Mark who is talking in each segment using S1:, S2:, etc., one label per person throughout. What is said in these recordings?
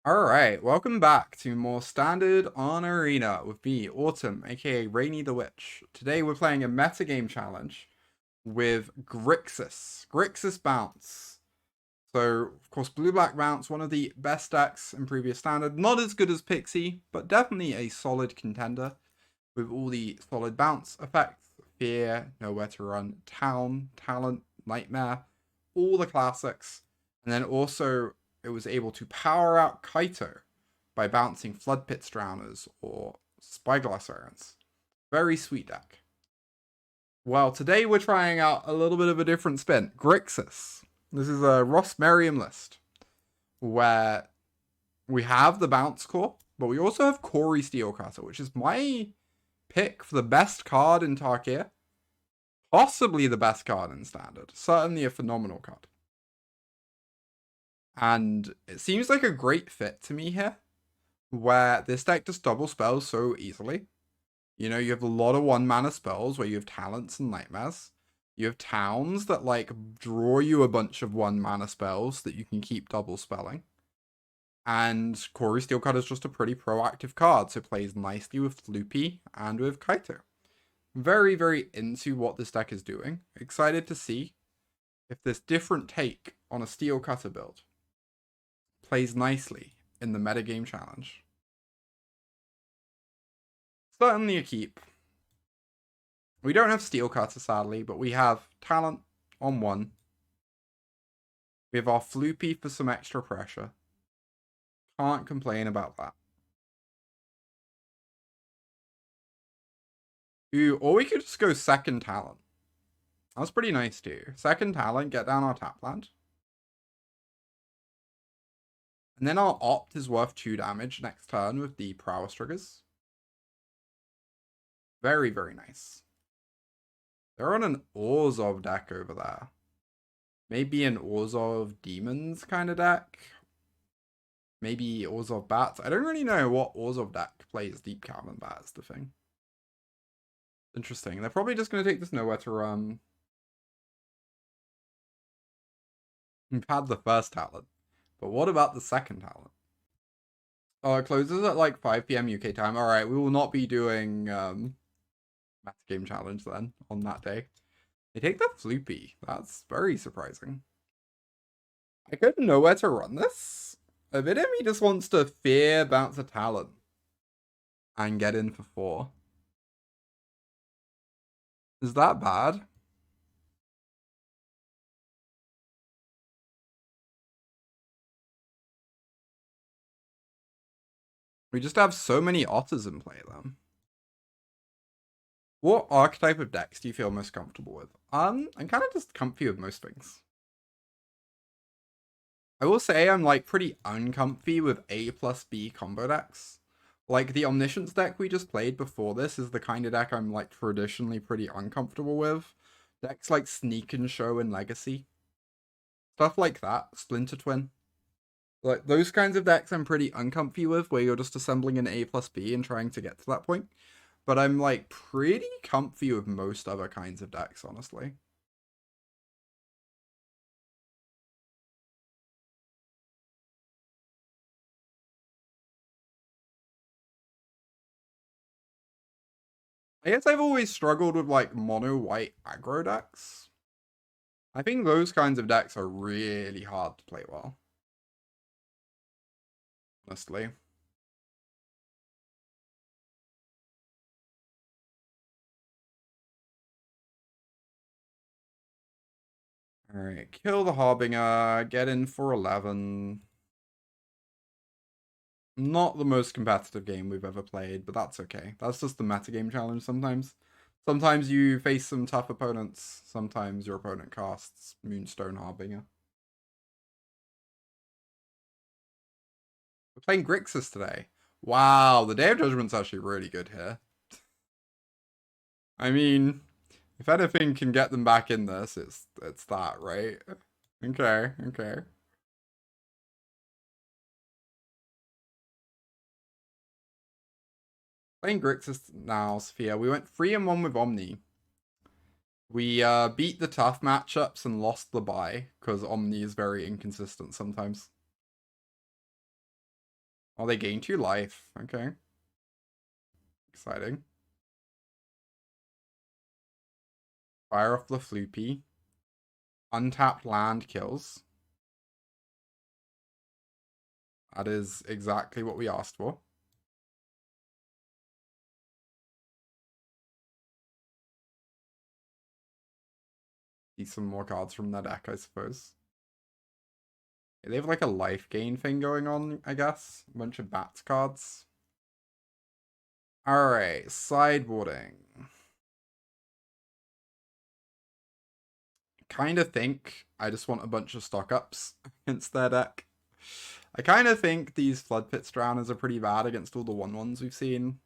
S1: Alright, welcome back to more Standard on Arena with me, Autumn, aka Rainy the Witch. Today we're playing a metagame challenge with Grixis. Grixis Bounce. So, of course, Blue-Black Bounce, one of the best decks in previous Standard. Not as good as Pixie, but definitely a solid contender with all the solid bounce effects. Fear, Nowhere to Run, Town, Talent, Nightmare, all the classics. And then also it was able to power out Kaito by bouncing Floodpits Drowners or Spyglass Sirens. Very sweet deck. Well, today we're trying out a little bit of a different spin. Grixis. This is a Ross Merriam list where we have the bounce core, but we also have Cori-Steel Cutter, which is my pick for the best card in Tarkir. Possibly the best card in Standard. Certainly a phenomenal card. And it seems like a great fit to me here, where this deck just double spells so easily. You know, you have a lot of 1-mana spells where you have talents and nightmares. You have towns that, like, draw you a bunch of 1-mana spells that you can keep double spelling. And Cori-Steel Cutter is just a pretty proactive card, so plays nicely with Floopy and with Kaito. Very, very into what this deck is doing. Excited to see if this different take on a Steel Cutter build plays nicely in the metagame challenge. Certainly a keep. We don't have Steel Cutter, sadly, but we have Talent on 1. We have our Floopy for some extra pressure. Can't complain about that. Ooh, or we could just go second Talent. That's pretty nice too. Second Talent, get down our tap land. And then our Opt is worth 2 damage next turn with the Prowess triggers. Very, very nice. They're on an Orzhov deck over there. Maybe an Orzhov Demons kind of deck. Maybe Orzhov Bats. I don't really know what Orzhov deck plays Deep Cavern Bat is the thing. Interesting. They're probably just going to take this Nowhere to Run. We've had the first talent. But what about the second talent? Oh, it closes at like 5 PM UK time. Alright, we will not be doing Metagame Challenge then on that day. They take the Floopy. That's very surprising. I couldn't know where to run this. A bit of me just wants to fear bounce a talent and get in for 4. Is that bad? We just have so many otters in play then. What archetype of decks do you feel most comfortable with? I'm kind of just comfy with most things. I will say I'm like pretty uncomfy with A+B combo decks. Like the Omniscience deck we just played before this is the kind of deck I'm like traditionally pretty uncomfortable with. Decks like Sneak and Show and Legacy. Stuff like that. Splinter Twin. Like those kinds of decks I'm pretty uncomfy with, where you're just assembling an A+B and trying to get to that point. But I'm like pretty comfy with most other kinds of decks, honestly. I guess I've always struggled with like mono white aggro decks. I think those kinds of decks are really hard to play well. Honestly. Alright, kill the Harbinger, get in for 11. Not the most competitive game we've ever played, but that's okay. That's just the metagame challenge sometimes. Sometimes you face some tough opponents. Sometimes your opponent casts Moonstone Harbinger. We're playing Grixis today. Wow, the Day of Judgment's actually really good here. I mean, if anything can get them back in this, it's that, right? Okay, okay. Playing Grixis now, Sophia. We went 3-1 with Omni. We beat the tough matchups and lost the bye, because Omni is very inconsistent sometimes. Oh, they gain 2 life. Okay. Exciting. Fire off the Floopy. Untapped land kills. That is exactly what we asked for. See some more cards from their deck, I suppose. They have like a life gain thing going on, I guess. A bunch of bats cards. Alright, sideboarding. Kind of think I just want a bunch of stock ups against their deck. I kind of think these Floodpits Drowners are pretty bad against all the 1/1s we've seen.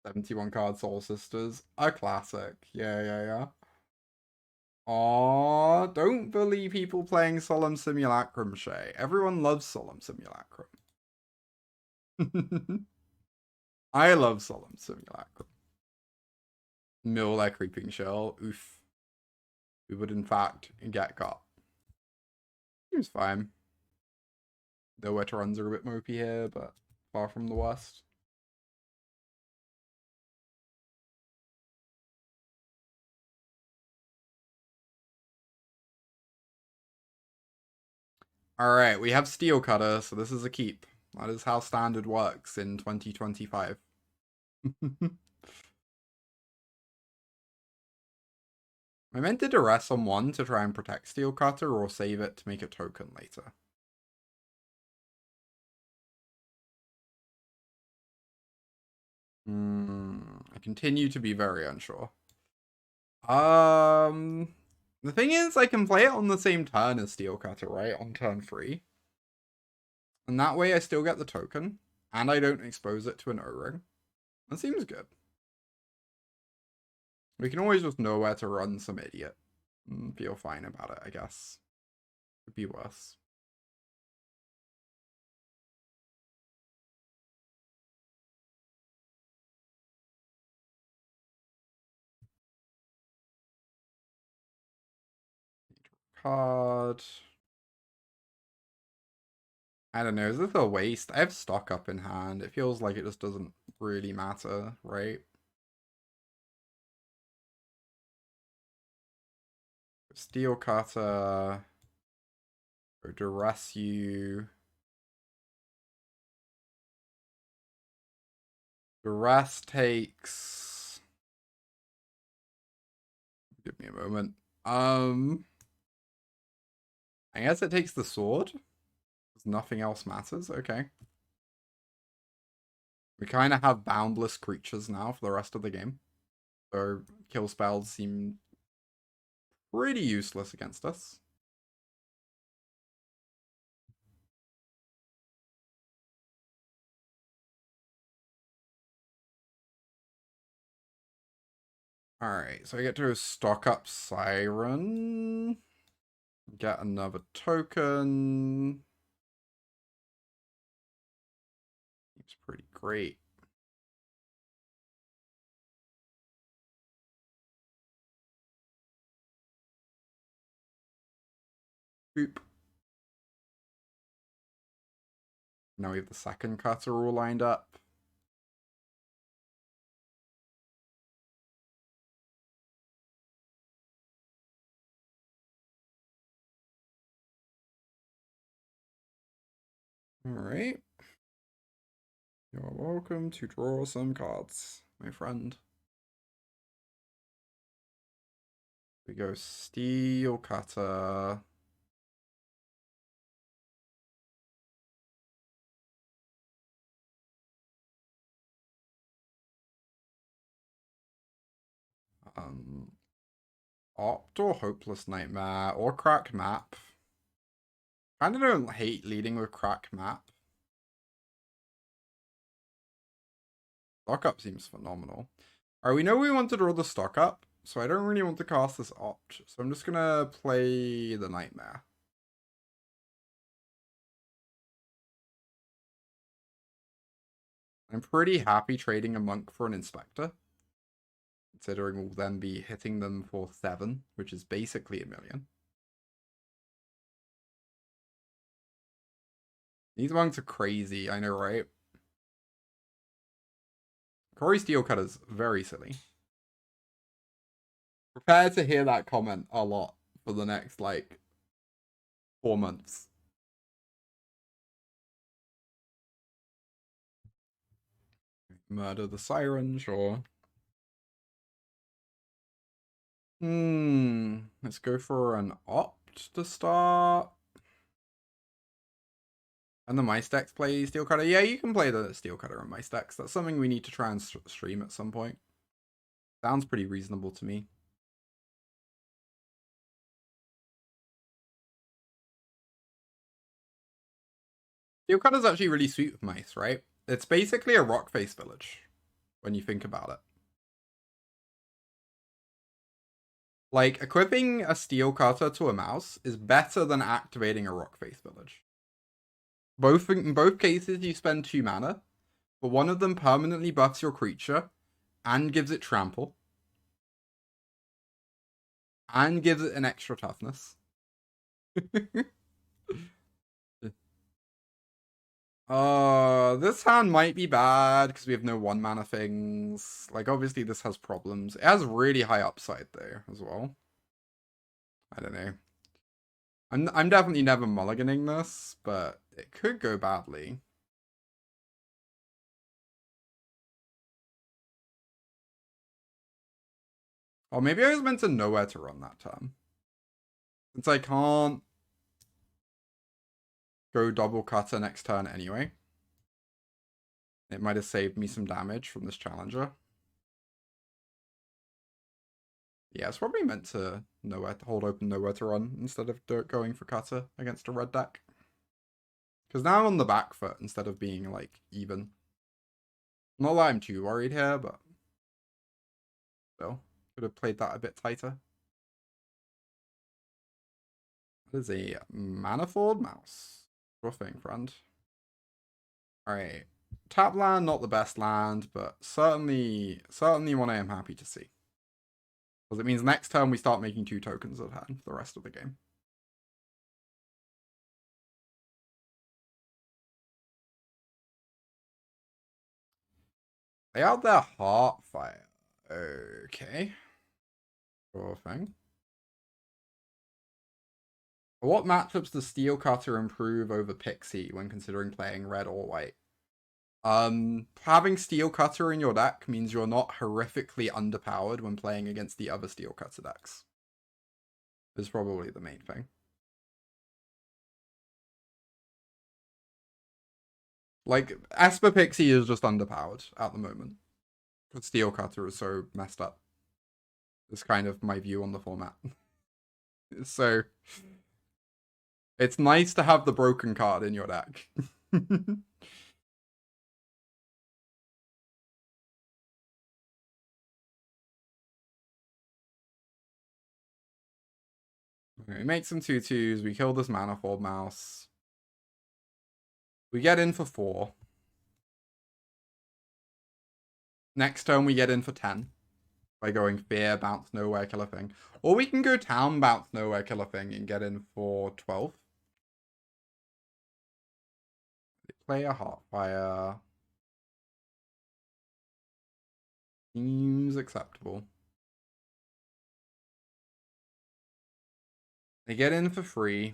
S1: 71 card Soul Sisters. A classic. Yeah. Aw, don't bully people playing Solemn Simulacrum, Shay. Everyone loves Solemn Simulacrum. I love Solemn Simulacrum. Mill their Creeping Shell. Oof. We would, in fact, get got. Seems fine. The wet runs are a bit mopey here, but far from the worst. Alright, we have Steel Cutter, so this is a keep. That is how standard works in 2025. I meant to Duress on 1 to try and protect Steel Cutter or save it to make a token later. I continue to be very unsure. The thing is, I can play it on the same turn as Steel Cutter, right? On turn 3. And that way I still get the token, and I don't expose it to an O-ring. That seems good. We can always just know where to run some idiot. And feel fine about it, I guess. Could be worse. Card. I don't know, is this a waste? I have stock up in hand. It feels like it just doesn't really matter, right? Steel Cutter. Or Duress you. Duress takes... Give me a moment. I guess it takes the sword. Because nothing else matters. Okay. We kind of have boundless creatures now for the rest of the game. So kill spells seem pretty useless against us. Alright, so I get to stock up Siren. Get another token. It's pretty great. Boop. Now we have the second cutter all lined up. Alright. You're welcome to draw some cards, my friend. We go Steel Cutter. Opt or Hopeless Nightmare or Crack Map. Kinda don't hate leading with Crack Map. Stock up seems phenomenal. Alright, we know we want to draw the stock up, so I don't really want to cast this Opt. So I'm just gonna play the Nightmare. I'm pretty happy trading a Monk for an Inspector. Considering we'll then be hitting them for 7, which is basically 1 million. These monks are crazy, I know, right? Cori-Steel Cutter's very silly. Prepare to hear that comment a lot for the next, like, 4 months. Murder the Siren, sure. Let's go for an opt to start. And the mice decks play Steel Cutter. Yeah, you can play the Steel Cutter on mice decks. That's something we need to try and stream at some point. Sounds pretty reasonable to me. Steel Cutter's actually really sweet with mice, right? It's basically a rock face village when you think about it. Like, equipping a Steel Cutter to a mouse is better than activating a rock face village. In both cases, you spend 2 mana, but one of them permanently buffs your creature and gives it trample and gives it an extra toughness. This hand might be bad because we have no 1 mana things. Like, obviously this has problems. It has really high upside there as well. I don't know. I'm definitely never mulliganing this, but it could go badly. Or maybe I was meant to know where to run that turn. Since I can't go double cutter next turn anyway. It might have saved me some damage from this challenger. Yeah, it's probably meant to know where to hold open, know where to run instead of going for cutter against a red deck. Because now I'm on the back foot instead of being like even. Not that I'm too worried here, but still could have played that a bit tighter. That is a manifold mouse. Sure thing, friend. Alright. Tap land, not the best land, but certainly one I am happy to see. Because it means next turn we start making 2 tokens of hand for the rest of the game. They out there Heartfire. Okay. Sure thing. What matchups does Steel Cutter improve over Pixie when considering playing red or white? Having Steel Cutter in your deck means you're not horrifically underpowered when playing against the other Steel Cutter decks. Is probably the main thing. Like, Esper Pixie is just underpowered at the moment. But Steel Cutter is so messed up. It's kind of my view on the format. So, it's nice to have the broken card in your deck. We make some 2/2s. We kill this Manifold Mouse. We get in for 4. Next turn we get in for 10. By going Fear, Bounce Nowhere, Killer Thing. Or we can go Town, Bounce Nowhere, Killer Thing and get in for 12. They play a Heartfire. Seems acceptable. They get in for free.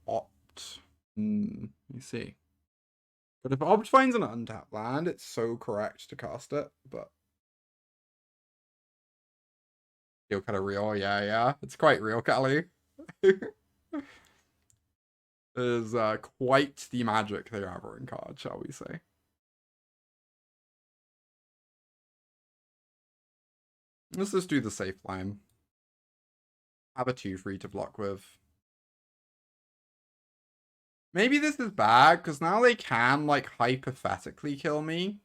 S1: Opt. You see. But if Opt finds an untapped land, it's so correct to cast it, but... Steel Cutter real, yeah. It's quite real, Callie. There's quite the magic they have in card, shall we say. Let's just do the safe line. Have a 2/3 to block with. Maybe this is bad, because now they can, like, hypothetically kill me.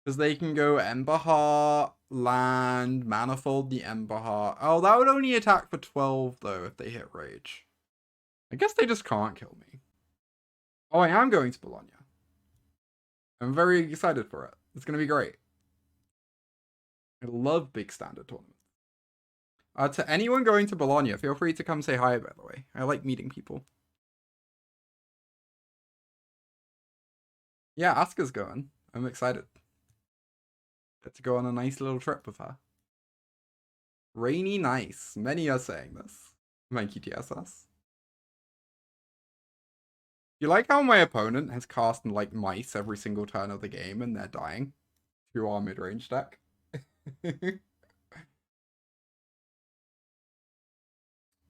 S1: Because they can go Ember Heart, land, Manifold the Ember Heart. Oh, that would only attack for 12, though, if they hit Rage. I guess they just can't kill me. Oh, I am going to Bologna. I'm very excited for it. It's going to be great. I love big standard tournaments. To anyone going to Bologna, feel free to come say hi, by the way. I like meeting people. Yeah, Asuka's going. I'm excited. Get to go on a nice little trip with her. Rainy nice. Many are saying this. Thank you, TSS. You like how my opponent has cast like mice every single turn of the game and they're dying through our mid-range deck?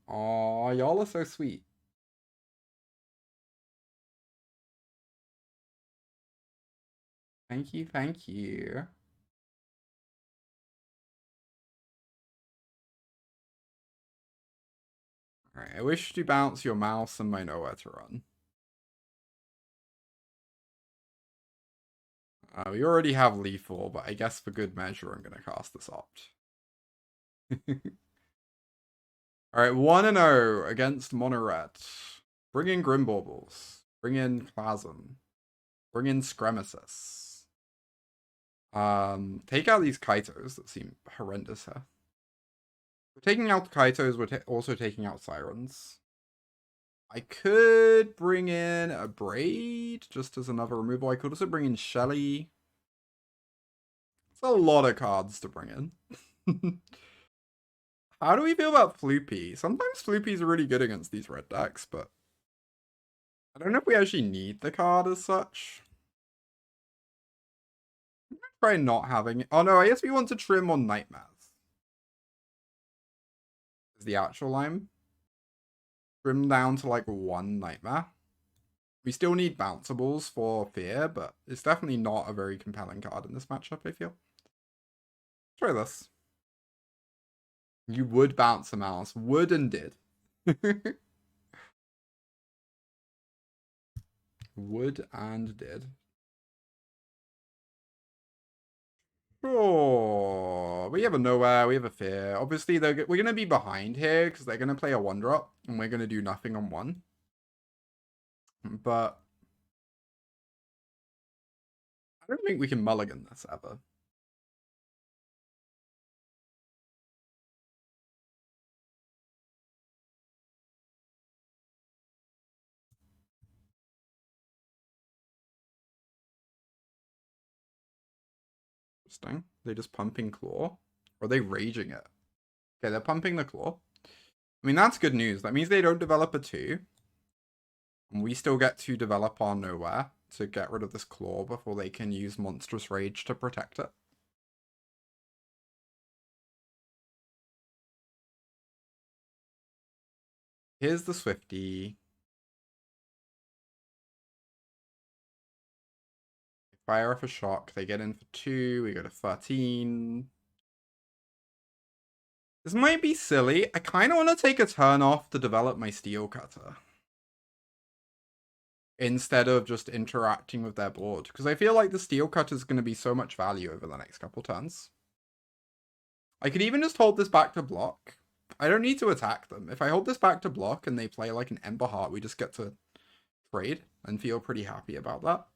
S1: Aw, y'all are so sweet. Thank you, thank you. Alright, I wish to bounce your mouse and my nowhere to run. We already have lethal, but I guess for good measure I'm gonna cast this opt. Alright, 1-0 against Mono-Red. Bring in Grim Baubles. Bring in Plasm. Bring in Scremesis. Take out these Kaitos that seem horrendous here. We're taking out Kaitos, we're also taking out Sirens. I could bring in Abrade just as another removal. I could also bring in Shelly. It's a lot of cards to bring in. How do we feel about Floopy? Sometimes Floopy's really good against these red decks, but I don't know if we actually need the card as such. Try not having it. Oh no, I guess we want to trim on Nightmares. Is the actual line. Trim down to like 1 Nightmare. We still need bounceables for Fear, but it's definitely not a very compelling card in this matchup, I feel. Try this. You would bounce a mouse. Would and did. Would and did. Oh, we have a nowhere, we have a fear. Obviously, we're going to be behind here because they're going to play a 1-drop and we're going to do nothing on 1. But I don't think we can mulligan this ever. Interesting. They just pumping Claw? Or are they raging it? Okay, they're pumping the Claw. I mean, that's good news. That means they don't develop a 2. And we still get to develop our nowhere to get rid of this Claw before they can use Monstrous Rage to protect it. Here's the Swifty. Fire off a shock. They get in for 2. We go to 13. This might be silly. I kind of want to take a turn off to develop my Steel Cutter. Instead of just interacting with their board. Because I feel like the Steel Cutter is going to be so much value over the next couple turns. I could even just hold this back to block. I don't need to attack them. If I hold this back to block and they play like an Ember Heart, we just get to trade and feel pretty happy about that.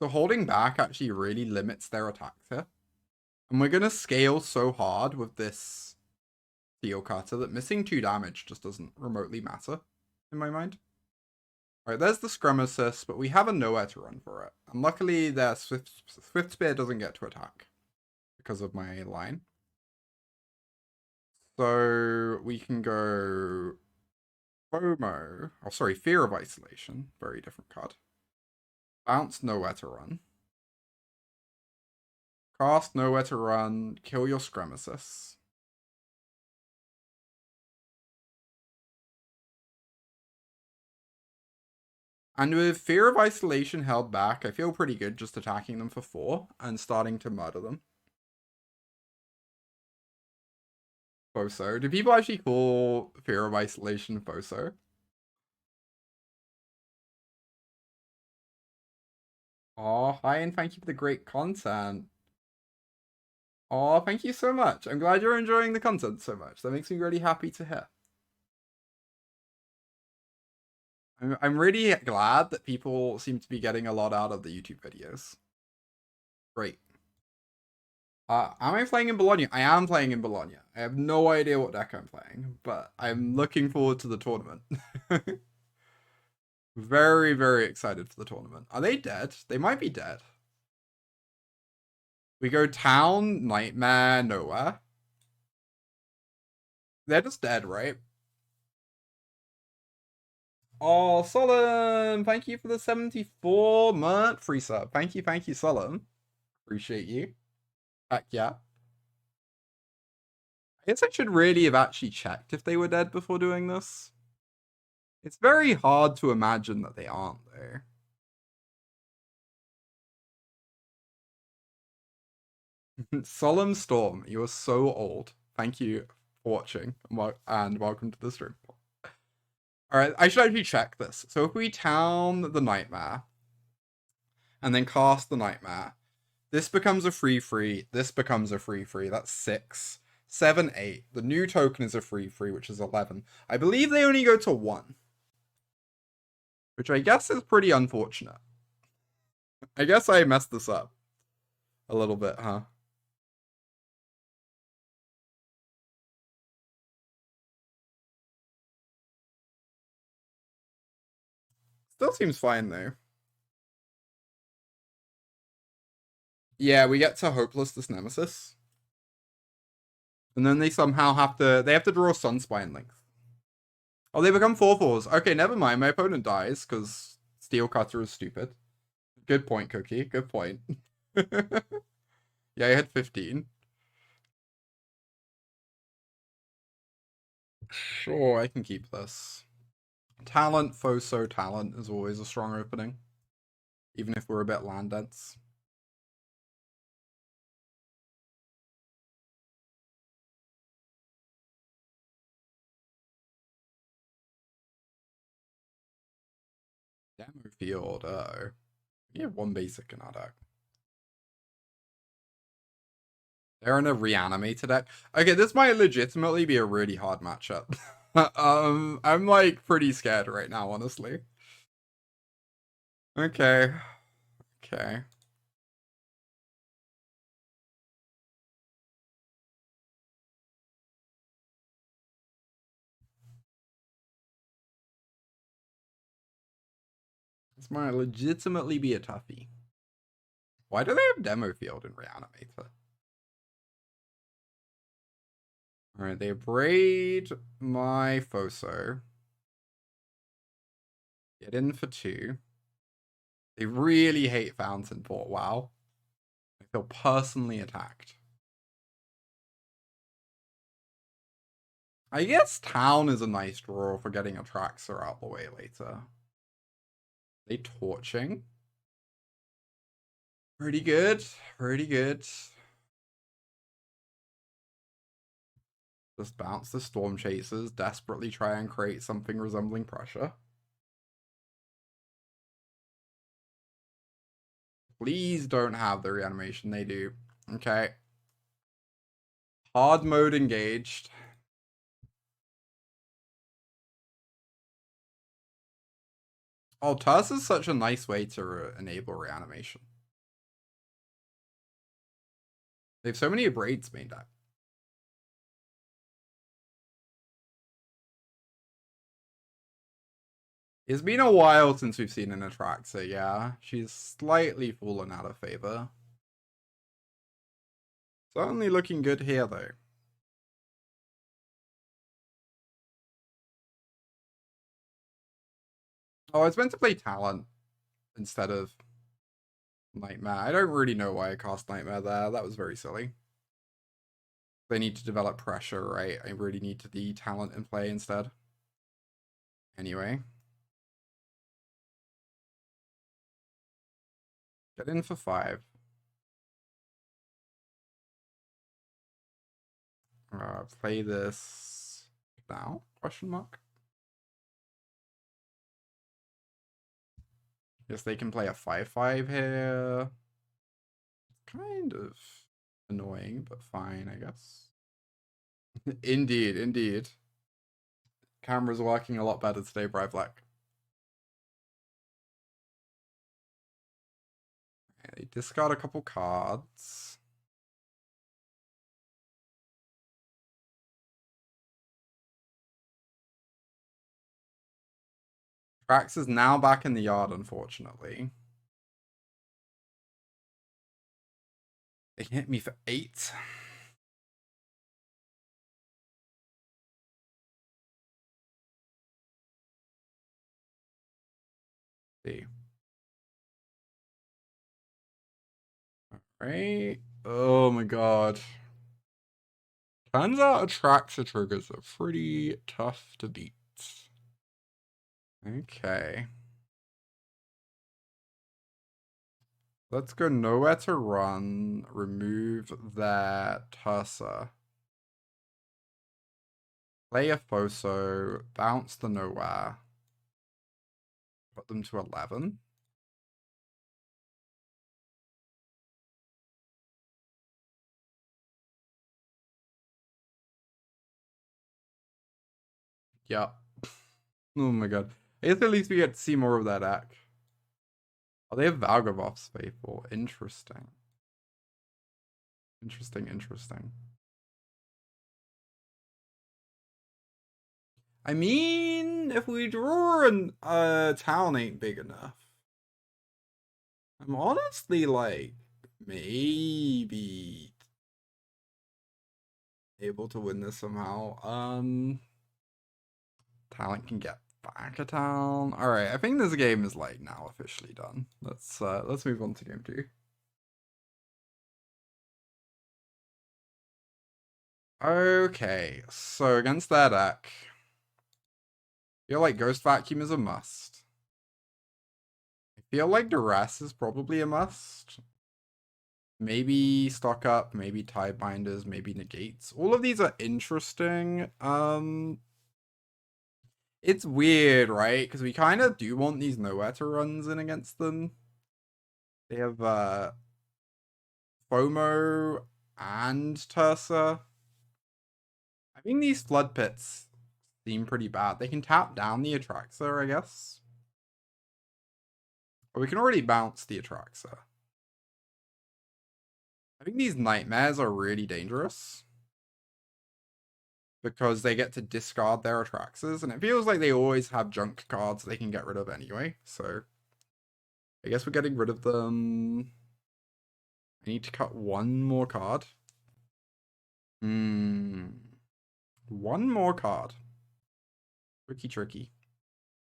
S1: So holding back actually really limits their attacks here. And we're going to scale so hard with this Steel Cutter that missing 2 damage just doesn't remotely matter in my mind. Alright, there's the Scremesis, but we have a nowhere to run for it. And luckily their Swift Spear doesn't get to attack because of my line. So we can go FOMO. Oh, sorry, Fear of Isolation. Very different card. Bounce, nowhere to run. Cast, nowhere to run. Kill your Scremesis. And with Fear of Isolation held back, I feel pretty good just attacking them for 4 and starting to murder them. Foso. Do people actually call Fear of Isolation Foso? Oh, hi, and thank you for the great content. Oh, thank you so much. I'm glad you're enjoying the content so much. That makes me really happy to hear. I'm really glad that people seem to be getting a lot out of the YouTube videos. Great. Am I playing in Bologna? I am playing in Bologna. I have no idea what deck I'm playing, but I'm looking forward to the tournament. Very, very excited for the tournament. Are they dead? They might be dead. We go town, nightmare, nowhere. They're just dead, right? Oh, Solemn! Thank you for the 74-month free sub. Thank you, Solemn. Appreciate you. Heck yeah. I guess I should really have actually checked if they were dead before doing this. It's very hard to imagine that they aren't, though. Solemn Storm, you are so old. Thank you for watching, and welcome to the stream. Alright, I should actually check this. So if we town the Nightmare, and then cast the Nightmare, this becomes a free, this becomes a free. That's 6. 7, 8. The new token is a free, which is 11. I believe they only go to 1. Which I guess is pretty unfortunate. I guess I messed this up a little bit, huh? Still seems fine, though. Yeah, we get to Hopeless Nemesis. And then they somehow have to draw Sunspine Length. Oh, they become 4/4s. Okay, never mind. My opponent dies because Steel Cutter is stupid. Good point, Cookie. Good point. Yeah, I had 15. Sure, I can keep this. Talent, Foso Talent is always a strong opening. Even if we're a bit land dense. Demo field, we have one basic in our deck. They're in a reanimated deck. Okay, this might legitimately be a really hard matchup. I'm like pretty scared right now, honestly. Okay. Okay. This might legitimately be a toughie. Why do they have demo field in Reanimator? Alright, they braid my Foso. Get in for 2. They really hate Fountain Port, wow. I feel personally attacked. I guess Town is a nice draw for getting a Traxxer out the way later. They torching? Pretty good. Pretty good. Just bounce the Stormchasers, desperately try and create something resembling pressure. Please don't have the reanimation. They do. Okay. Hard mode engaged. Oh, Tuss is such a nice way to enable reanimation. They have so many Abrades main deck. It's been a while since we've seen an Atraxa, yeah. She's slightly fallen out of favor. Certainly looking good here, though. Oh, I was meant to play Talent instead of Nightmare. I don't really know why I cast Nightmare there. That was very silly. They need to develop pressure, right? I really need to be Talent in play instead. Anyway. Get in for 5. Play this now? Question mark. Guess they can play a 5/5 here. Kind of annoying, but fine, I guess. Indeed, indeed. Camera's working a lot better today, Black. They discard a couple cards. Trax is now back in the yard, unfortunately. They hit me for 8. See. Alright. Oh my god. Turns out Atraxa triggers are pretty tough to beat. Okay. Let's go nowhere to run. Remove that Tursa. Play a Foso. Bounce the nowhere. Put them to 11. Yep. Oh my god. I guess at least we get to see more of that act. Oh, they have Valgavoth's Faithful. Interesting. Interesting. I mean, if we draw an town ain't big enough. I'm honestly like maybe able to win this somehow. Talent can get back a town. Alright, I think this game is like now officially done. Let's move on to game 2. Okay, so against that deck, I feel like Ghost Vacuum is a must. I feel like Duress is probably a must. Maybe Stock Up, maybe Tidebinders, maybe Negates. All of these are interesting. It's weird, right? Because we kind of do want these nowhere to runs in against them. They have FOMO and Tursa. I think these Flood Pits seem pretty bad. They can tap down the Atraxa, I guess. Or we can already bounce the Atraxa. I think these Nightmares are really dangerous. Because they get to discard their Atraxas, and it feels like they always have junk cards they can get rid of anyway, so I guess we're getting rid of them. I need to cut one more card. One more card. Tricky.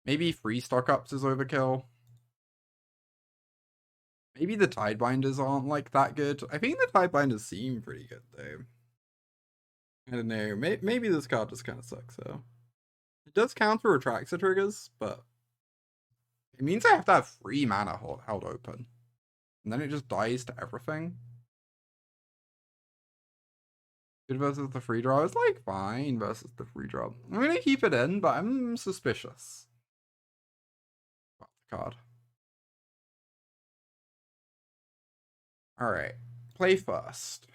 S1: Maybe 3 stock ups is overkill. Maybe the Tidebinders aren't like that good. I think the Tidebinders seem pretty good though. I don't know. Maybe this card just kind of sucks though. It does counter Atraxa triggers, but it means I have to have 3 mana held open. And then it just dies to everything. Good versus the free draw is like fine versus the free draw. I'm gonna keep it in, but I'm suspicious about the card. Alright. Play first.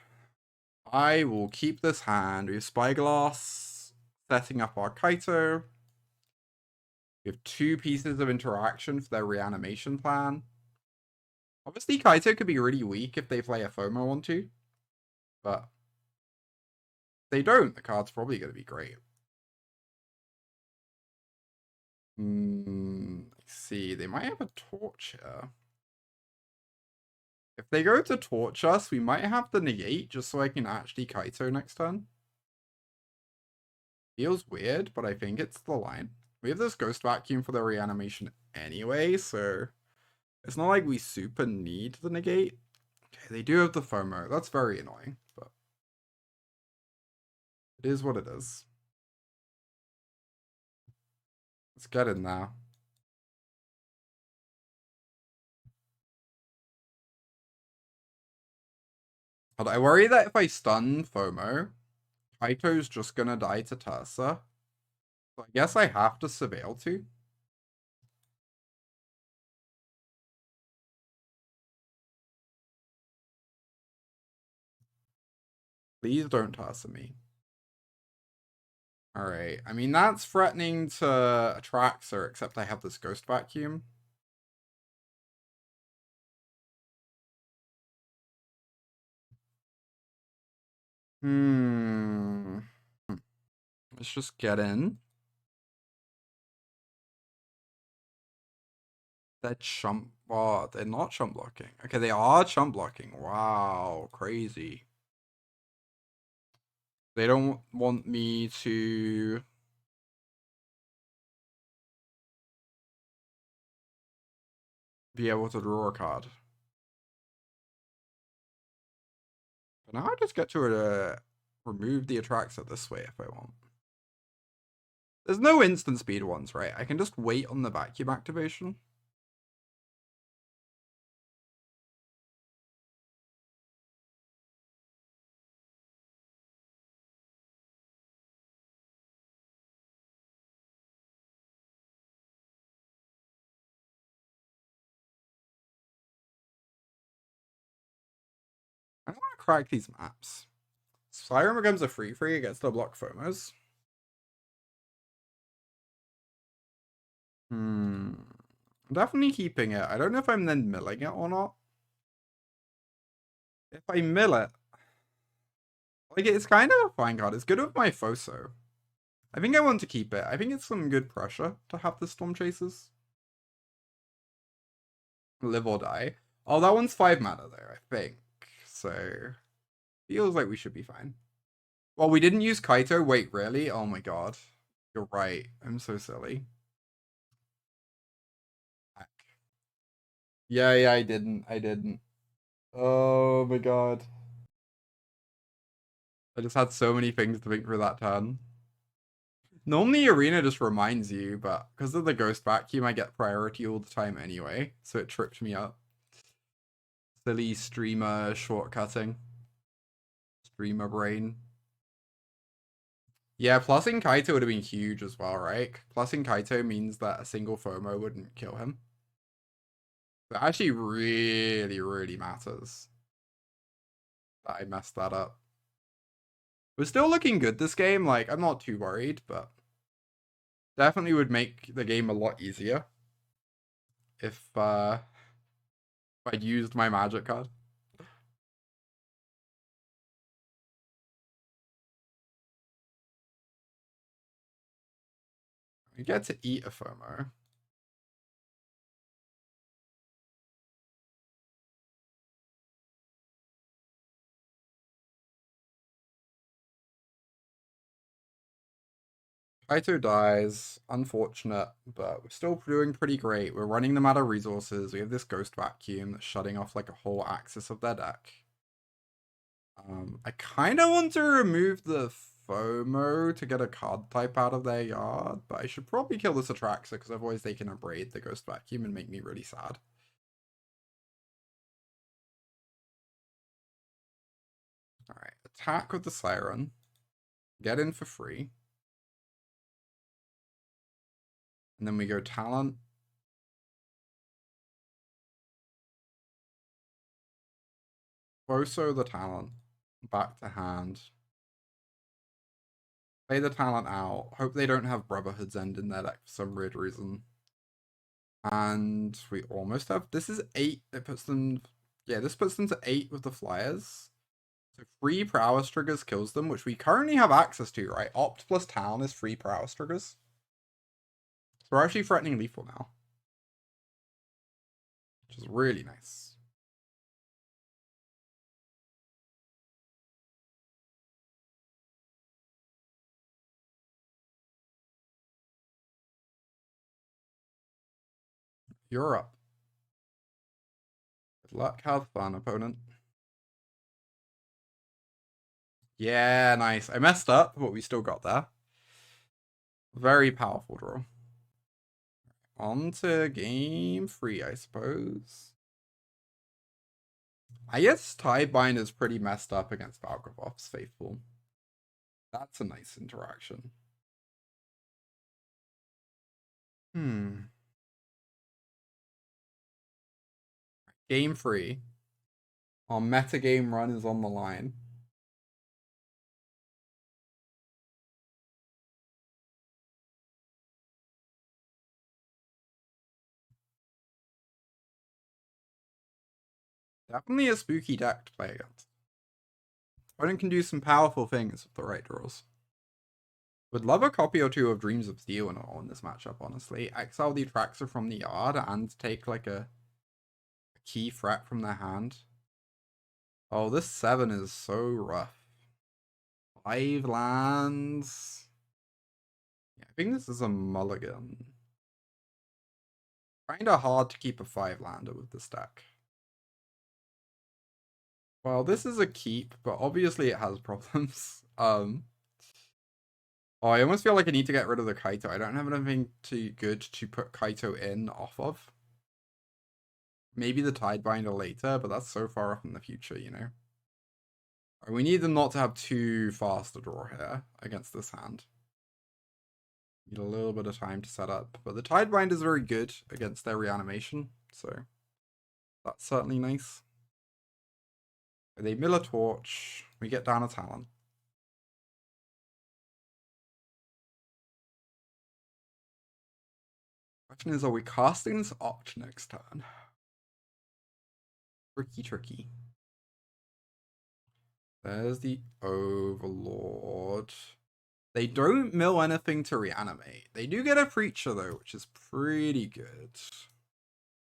S1: I will keep this hand. We have Spyglass, setting up our Kaito. We have 2 pieces of interaction for their reanimation plan. Obviously, Kaito could be really weak if they play a FOMO onto, but if they don't, the card's probably going to be great. Let's see, they might have a torch here. If they go to torch us, we might have the negate just so I can actually Kaito next turn. Feels weird, but I think it's the line. We have this Ghost Vacuum for the reanimation anyway, so it's not like we super need the negate. Okay, they do have the FOMO. That's very annoying, but it is what it is. Let's get in now. But I worry that if I stun FOMO, Kaito's just gonna die to Tursa. So I guess I have to Surveil to. Please don't Tursa me. Alright, I mean, that's threatening to Atraxa, except I have this Ghost Vacuum. Let's just get in. They're chump. Oh, they're not chump blocking. Okay, they are chump blocking. Wow, crazy. They don't want me to be able to draw a card. But now I just get to remove the Atraxa this way if I want. There's no instant speed ones, right? I can just wait on the vacuum activation. I want to crack these maps. Siren becomes a free, it gets to block FOMOs. I'm definitely keeping it. I don't know if I'm then milling it or not. If I mill it, like, it's kind of a fine card. It's good with my Foso. I think I want to keep it. I think it's some good pressure to have the Stormchasers. Live or die. Oh, that one's 5 mana though, I think. So, feels like we should be fine. Well, we didn't use Kaito. Wait, really? Oh my god. You're right. I'm so silly. Yeah, I didn't. Oh my god. I just had so many things to think for that turn. Normally Arena just reminds you, but because of the Ghost Vacuum, I get priority all the time anyway, so it tripped me up. Silly streamer shortcutting. Streamer brain. Yeah, plussing Kaito would have been huge as well, right? Plussing Kaito means that a single FOMO wouldn't kill him. That actually really matters. That I messed that up. We're still looking good this game, like, I'm not too worried, but definitely would make the game a lot easier if I'd used my magic card. We get to eat a FOMO. Kaito dies. Unfortunate, but we're still doing pretty great. We're running them out of resources. We have this Ghost Vacuum that's shutting off like a whole axis of their deck. I kind of want to remove the FOMO to get a card type out of their yard, but I should probably kill this Atraxa because otherwise they can Abrade the Ghost Vacuum and make me really sad. Alright, attack with the Siren. Get in for free. And then we go Talent. Foso the Talent. Back to hand. Play the Talent out. Hope they don't have Brotherhood's End in their deck for some weird reason. And we almost have... This is 8. It puts them... Yeah, this puts them to 8 with the Flyers. So free Prowess triggers kills them, which we currently have access to, right? Opt plus Town is free Prowess triggers. So we're actually threatening lethal now. Which is really nice. You're up. Good luck, have fun, opponent. Yeah, nice. I messed up, but we still got there. Very powerful draw. On to game 3, I suppose. I guess Tidebinder is pretty messed up against Valkyvoff's Faithful. That's a nice interaction. Game 3. Our metagame run is on the line. Definitely a spooky deck to play against. Opponent can do some powerful things with the right draws. Would love a copy or two of Dreams of Steel and all in this matchup, honestly. Exile the Atraxa from the yard and take like a key threat from their hand. Oh, this 7 is so rough. 5 lands. Yeah, I think this is a mulligan. Kinda hard to keep a 5-lander with this deck. Well, this is a keep, but obviously it has problems. Oh, I almost feel like I need to get rid of the Kaito. I don't have anything too good to put Kaito in off of. Maybe the Tidebinder later, but that's so far off in the future, you know? We need them not to have too fast a draw here against this hand. Need a little bit of time to set up. But the Tidebinder is very good against their reanimation, so that's certainly nice. They mill a torch. We get down a talent. Question is, are we casting this Opt next turn? Tricky. There's the Overlord. They don't mill anything to reanimate. They do get a Preacher, though, which is pretty good.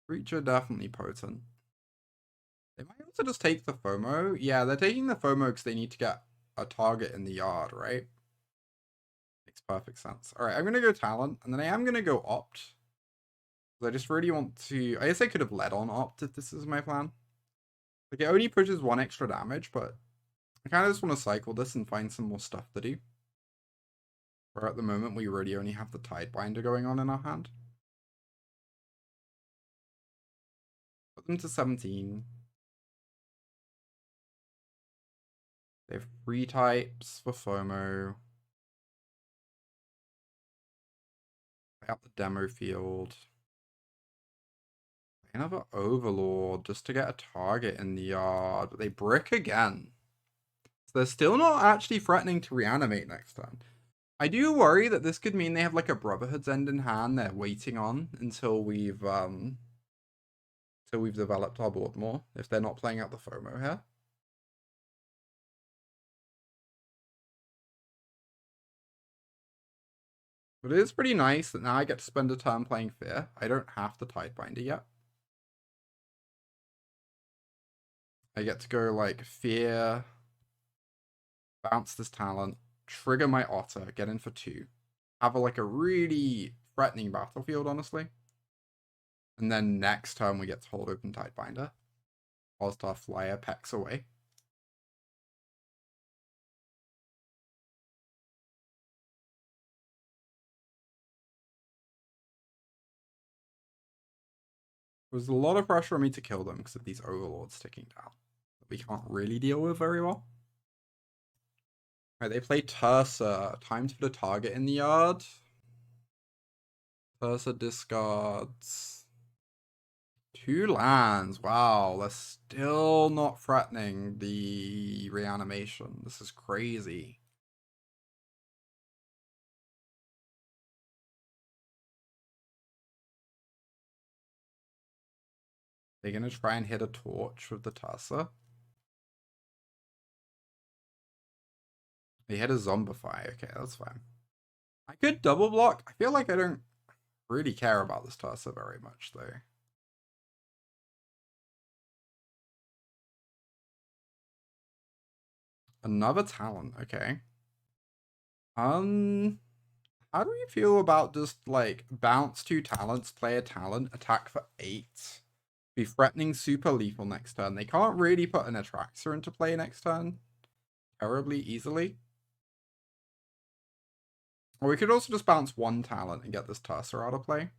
S1: Preacher definitely potent. They might also just take the FOMO. Yeah, they're taking the FOMO because they need to get a target in the yard, right? Makes perfect sense. Alright, I'm going to go Talent, and then I am going to go Opt. I just really want to... I guess I could have led on Opt if this is my plan. Like, it only pushes 1 extra damage, but I kind of just want to cycle this and find some more stuff to do. Where at the moment, we really only have the Tidebinder going on in our hand. Put them to 17. They have 3 types for FOMO. Play out the demo field. Another Overlord just to get a target in the yard. But they brick again. So they're still not actually threatening to reanimate next turn. I do worry that this could mean they have like a Brotherhood's End in hand they're waiting on until we've developed our board more, if they're not playing out the FOMO here. But it is pretty nice that now I get to spend a turn playing Fear. I don't have the Tidebinder yet. I get to go like Fear, bounce this talent, trigger my Otter, get in for 2. Have like a really threatening battlefield, honestly. And then next turn we get to hold open Tidebinder. Whilst our flyer pecks away. There's a lot of pressure on me to kill them because of these Overlords ticking down. That we can't really deal with very well. Alright, they play Tursa. Time to put a target in the yard. Tursa discards 2 lands. Wow, they're still not threatening the reanimation. This is crazy. They're gonna try and hit a torch with the Tursa. They hit a Zombify. Okay, that's fine. I could double block. I feel like I don't really care about this Tursa very much, though. Another talent, okay. How do you feel about just like bounce 2 talents, play a talent, attack for 8, be threatening super lethal next turn? They can't really put an Atraxa into play next turn terribly easily. Or we could also just bounce 1 talent and get this Tursa out of play.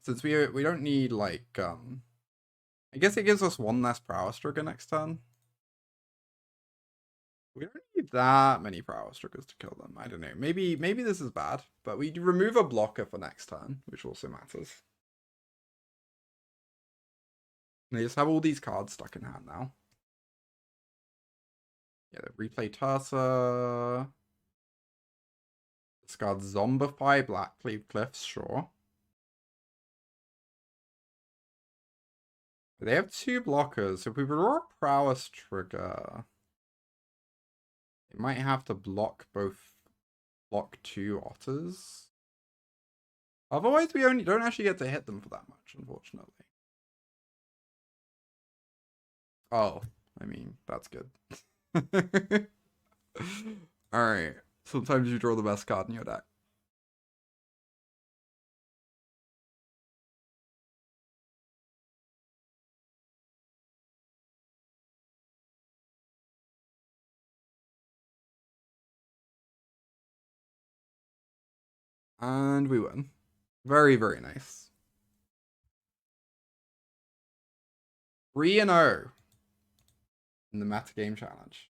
S1: Since we don't need like I guess it gives us 1 less prowess trigger next turn. We don't need that many prowess triggers to kill them. I don't know. Maybe this is bad, but we remove a blocker for next turn, which also matters. They just have all these cards stuck in hand now. Yeah, they replay Tursa. Discard Zombify, Blackcleave Cliffs, sure. They have 2 blockers, so if we draw a Prowess trigger, they might have to block 2 otters. Otherwise, we don't actually get to hit them for that much, unfortunately. Oh, I mean, that's good. Alright, sometimes you draw the best card in your deck. And we win. Very, very nice. 3-0 in the Metagame challenge.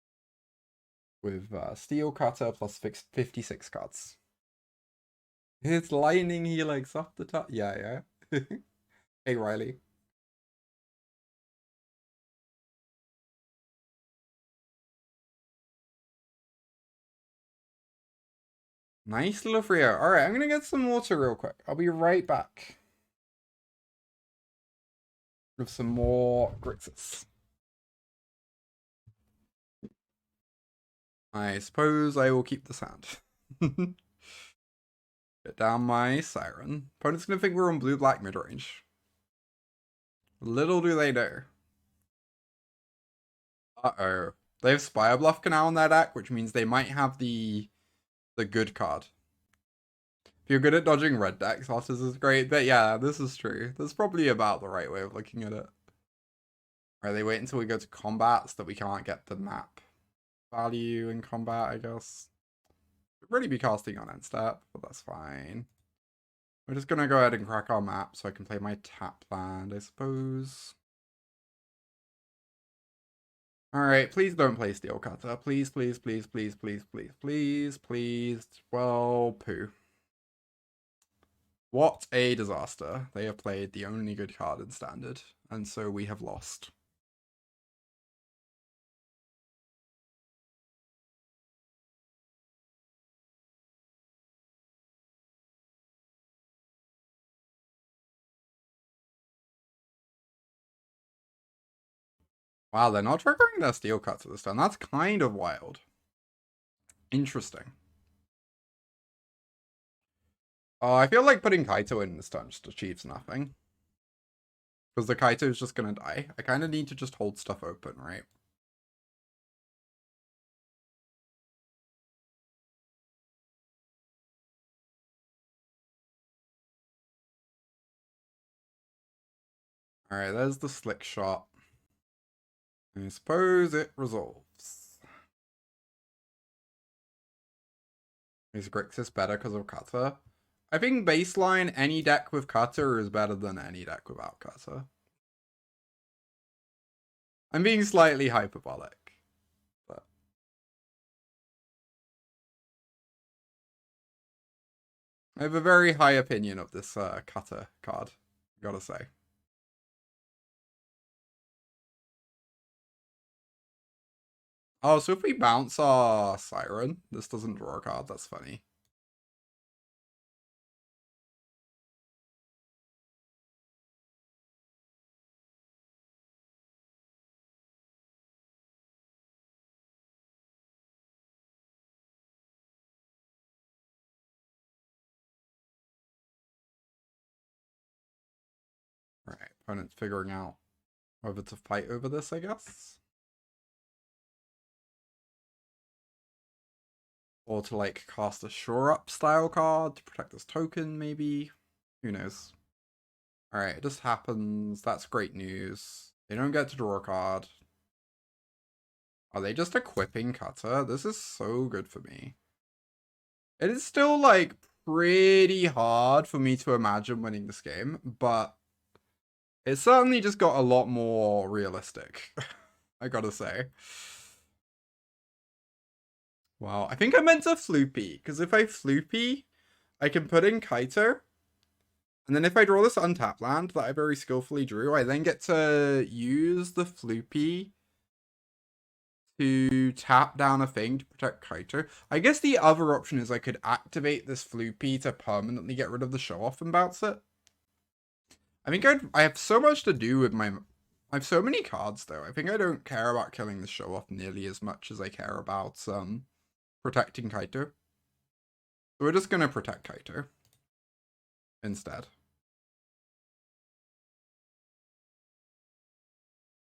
S1: With Steel Cutter plus 56 cards. It's Lightning Helix off the top. Yeah. Hey, Riley. Nice little Frio. Alright, I'm gonna get some water real quick. I'll be right back. With some more Grixis. I suppose I will keep the sound. Get down my Siren. Opponent's gonna think we're on blue-black midrange. Little do they know. Uh-oh. They have Spirebluff Canal in their deck, which means they might have the good card. If you're good at dodging red decks, Otters is great. But yeah, this is true. That's probably about the right way of looking at it. Alright, they wait until we go to combat so that we can't get the map value in combat, I guess. We'd really be casting on end step, but that's fine. We're just gonna go ahead and crack our map so I can play my tap land, I suppose. Alright, please don't play Steel Cutter. Please, please, please, please, please, please, please, please. Well, poo. What a disaster. They have played the only good card in Standard, and so we have lost. Wow, they're not triggering their Steel Cutter this time. That's kind of wild. Interesting. I feel like putting Kaito in this turn just achieves nothing. Because the Kaito is just gonna die. I kind of need to just hold stuff open, right? Alright, there's the Slick Shot. I suppose it resolves. Is Grixis better because of Cutter? I think baseline, any deck with Cutter is better than any deck without Cutter. I'm being slightly hyperbolic. But I have a very high opinion of this Cutter card, gotta say. Oh, so if we bounce our Siren, this doesn't draw a card, that's funny. Right, opponent's figuring out whether to fight over this, I guess. Or to, like, cast a Shore Up style card to protect this token, maybe? Who knows? Alright, it just happens. That's great news. They don't get to draw a card. Are they just equipping Cutter? This is so good for me. It is still, like, pretty hard for me to imagine winning this game, but it certainly just got a lot more realistic, I gotta say. Wow, I think I meant to Floopy, because if I Floopy, I can put in Kaito, and then if I draw this untap land that I very skillfully drew, I then get to use the Floopy to tap down a thing to protect Kaito. I guess the other option is I could activate this Floopy to permanently get rid of the show off and bounce it. I think I have so much to do with my I have so many cards though. I think I don't care about killing the show off nearly as much as I care about protecting Kaito. So we're just gonna protect Kaito instead.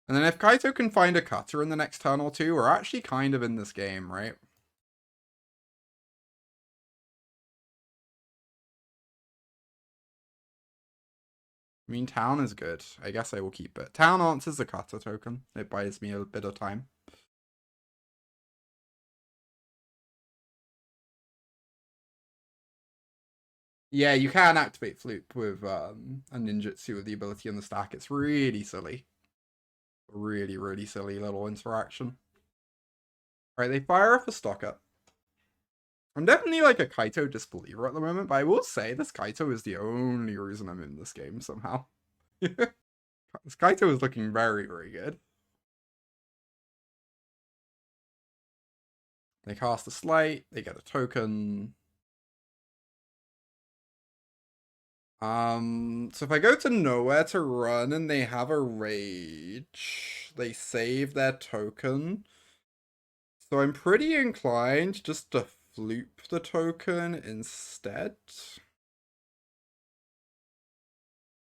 S1: And then if Kaito can find a cutter in the next turn or two, we're actually kind of in this game, right? I mean, town is good. I guess I will keep it. Town answers the cutter token. It buys me a bit of time. Yeah, you can activate Floop with a ninjutsu with the ability on the stack. It's really silly. Really, really silly little interaction. Alright, they fire off a Stocker. I'm definitely like a Kaito disbeliever at the moment, but I will say this Kaito is the only reason I'm in this game somehow. This Kaito is looking very, very good. They cast a Slight, they get a token. So if I go to nowhere to run and they have a rage, they save their token. So I'm pretty inclined just to floop the token instead.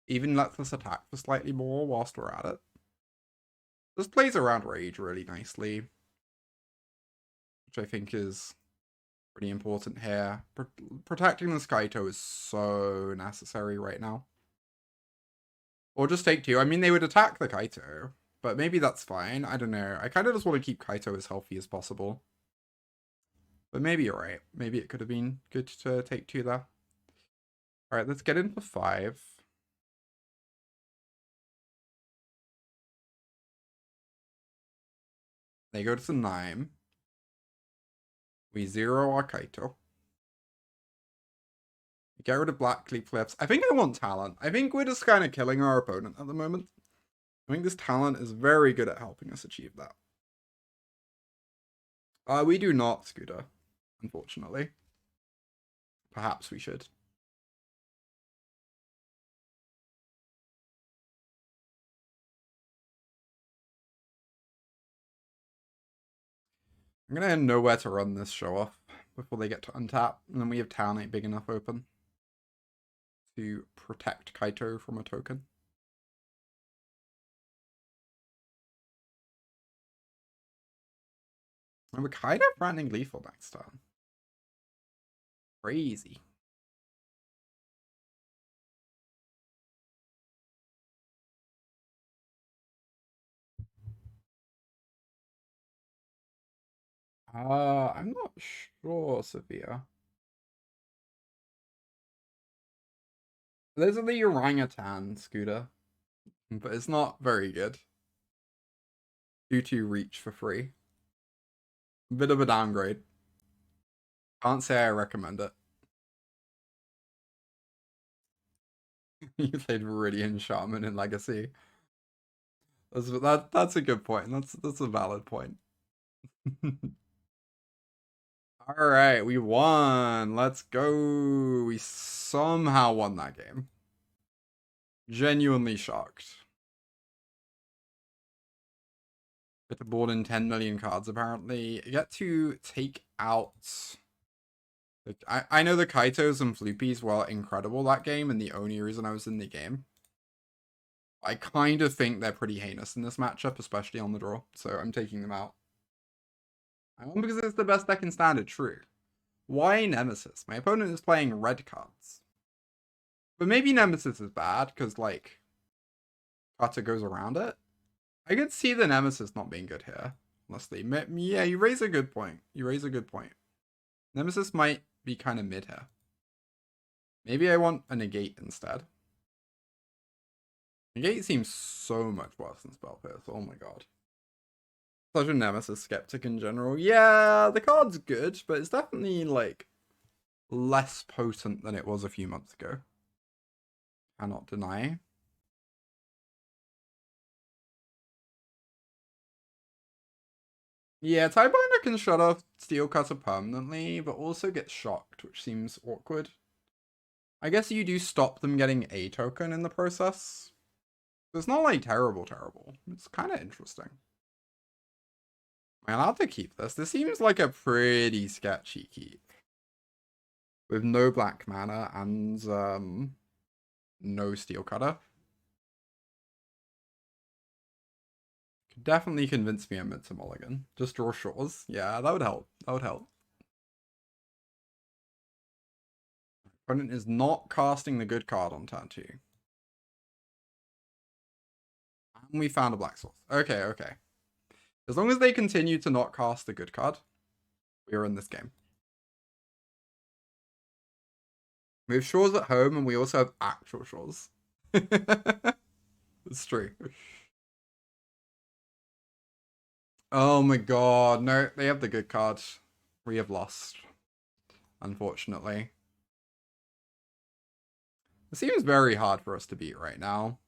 S1: Even lets us attack for slightly more whilst we're at it. This plays around rage really nicely, which I think is pretty important here. Protecting this Kaito is so necessary right now. Or just take 2. I mean, they would attack the Kaito, but maybe that's fine. I don't know. I kind of just want to keep Kaito as healthy as possible. But maybe you're right. Maybe it could have been good to take 2 there. Alright, let's get in for 5. They go to the 9. We 0 our Kaito. Get rid of Blackcleave Cliffs. I think I want talent. I think we're just kind of killing our opponent at the moment. I think this talent is very good at helping us achieve that. We do not, Scooter, unfortunately. Perhaps we should. I'm gonna know where to run this show off before they get to untap, and then we have town ain't big enough open to protect Kaito from a token. And we're kind of running lethal next turn. Crazy. I'm not sure, Sophia. Those are the orangutan, Scooter. But it's not very good. Due to reach for free. Bit of a downgrade. Can't say I recommend it. You played Viridian Shaman in Legacy. That's a good point. That's a valid point. Alright, we won. Let's go. We somehow won that game. Genuinely shocked. Get the board in 10 million cards, apparently. You get to take out... Like, I know the Kaitos and Floopies were incredible that game, and the only reason I was in the game. I kind of think they're pretty heinous in this matchup, especially on the draw, so I'm taking them out. I won because it's the best deck in Standard, true. Why Nemesis? My opponent is playing red cards. But maybe Nemesis is bad, because, like, Cutter goes around it. I could see the Nemesis not being good here, honestly. Yeah, you raise a good point. You raise a good point. Nemesis might be kind of mid here. Maybe I want a Negate instead. Negate seems so much worse than Spell Pierce. Oh my god. Such a Nemesis skeptic in general. Yeah, the card's good, but it's definitely, like, less potent than it was a few months ago. Cannot deny. Yeah, Tidebinder can shut off Steel Cutter permanently, but also get shocked, which seems awkward. I guess you do stop them getting a token in the process. It's not like terrible. It's kind of interesting. Am I allowed to keep this? This seems like a pretty sketchy keep. With no black mana and no steel cutter. Could definitely convince me I'm into mulligan. Just draw shores. Yeah, that would help. That would help. Opponent is not casting the good card on turn 2. And we found a black source. Okay, okay. As long as they continue to not cast the good card, we are in this game. We have shores at home, and we also have actual shores. It's true. Oh my god, no, they have the good card. We have lost, unfortunately. It seems very hard for us to beat right now.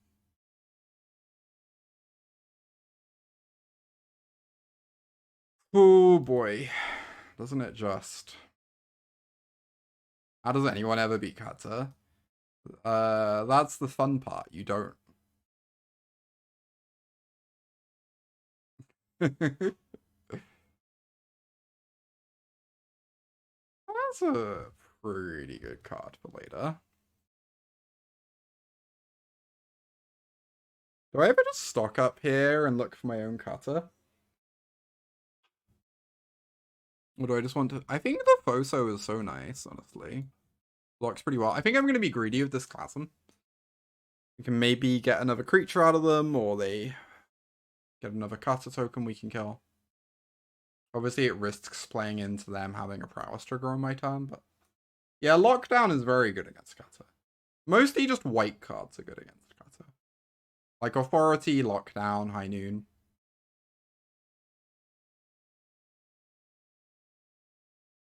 S1: Oh boy, doesn't it just? How does anyone ever beat Kata? That's the fun part. You don't. That's a pretty good card for later. Do I ever just stock up here and look for my own Kata? Or do I just want to... I think the Foso is so nice, honestly. Blocks pretty well. I think I'm going to be greedy with this Clasm. We can maybe get another creature out of them, or they get another Kata token we can kill. Obviously, it risks playing into them having a prowess trigger on my turn, but... Yeah, Lockdown is very good against Kata. Mostly just white cards are good against Kata. Like Authority, Lockdown, High Noon.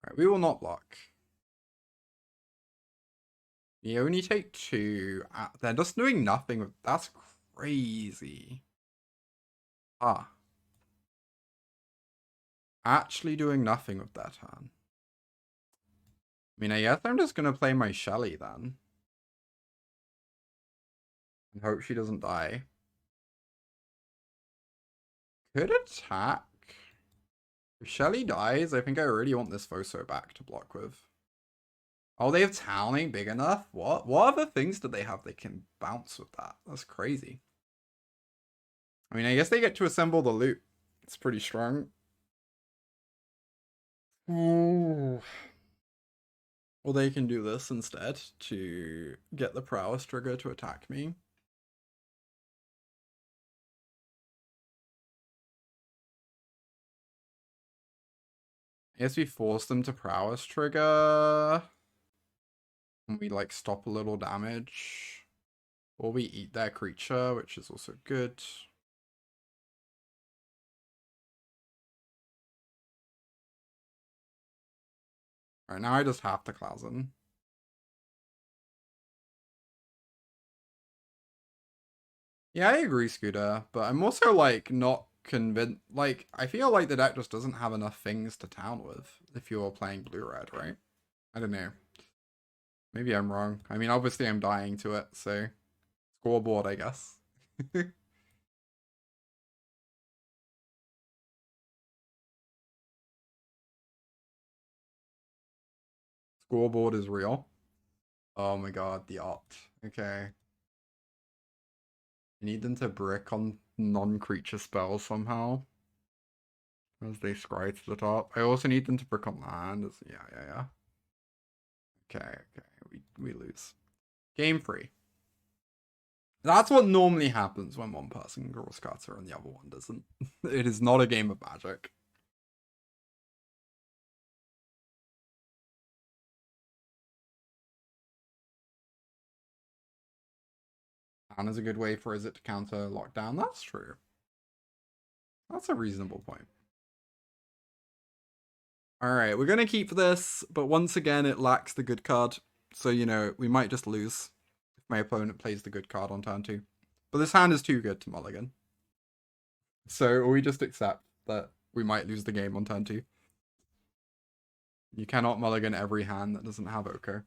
S1: Alright, we will not block. You only take 2. They're just doing nothing with... That's crazy. Ah. Actually doing nothing with that turn. I mean, I guess I'm just going to play my Shelly then. And hope she doesn't die. Could attack. If Shelly dies, I think I really want this Foso back to block with. Oh, they have Towning big enough? What other things do they have they can bounce with that? That's crazy. I mean, I guess they get to assemble the loot. It's pretty strong. Ooh. Or they can do this instead to get the prowess trigger to attack me. I guess we force them to prowess trigger. And we like stop a little damage. Or we eat their creature, which is also good. Alright, now I just have to Clasm. Yeah, I agree, Scooter, but I'm also like not convinced. Like, I feel like the deck just doesn't have enough things to town with if you're playing blue-red, right? I don't know. Maybe I'm wrong. I mean, obviously I'm dying to it, so scoreboard, I guess. Scoreboard is real. Oh my god, the opt. Okay. I need them to brick on non-creature spells somehow. As they scry to the top. I also need them to brick on land. Yeah. Okay. We lose. Game 3. That's what normally happens when one person draws cutter and the other one doesn't. It is not a game of Magic. And is a good way for it to counter lockdown. That's true. That's a reasonable point. Alright, we're going to keep this, but once again, it lacks the good card. So, you know, we might just lose if my opponent plays the good card on turn 2. But this hand is too good to mulligan. So we just accept that we might lose the game on turn 2. You cannot mulligan every hand that doesn't have Oko.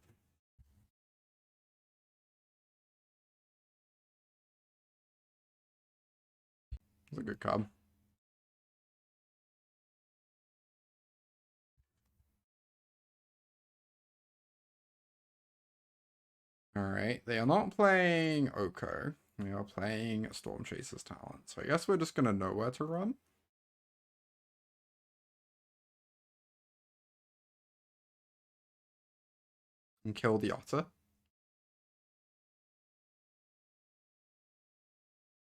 S1: It's a good card. Alright, they are not playing Oko. They are playing Stormchaser's talent. So I guess we're just gonna know where to run. And kill the otter.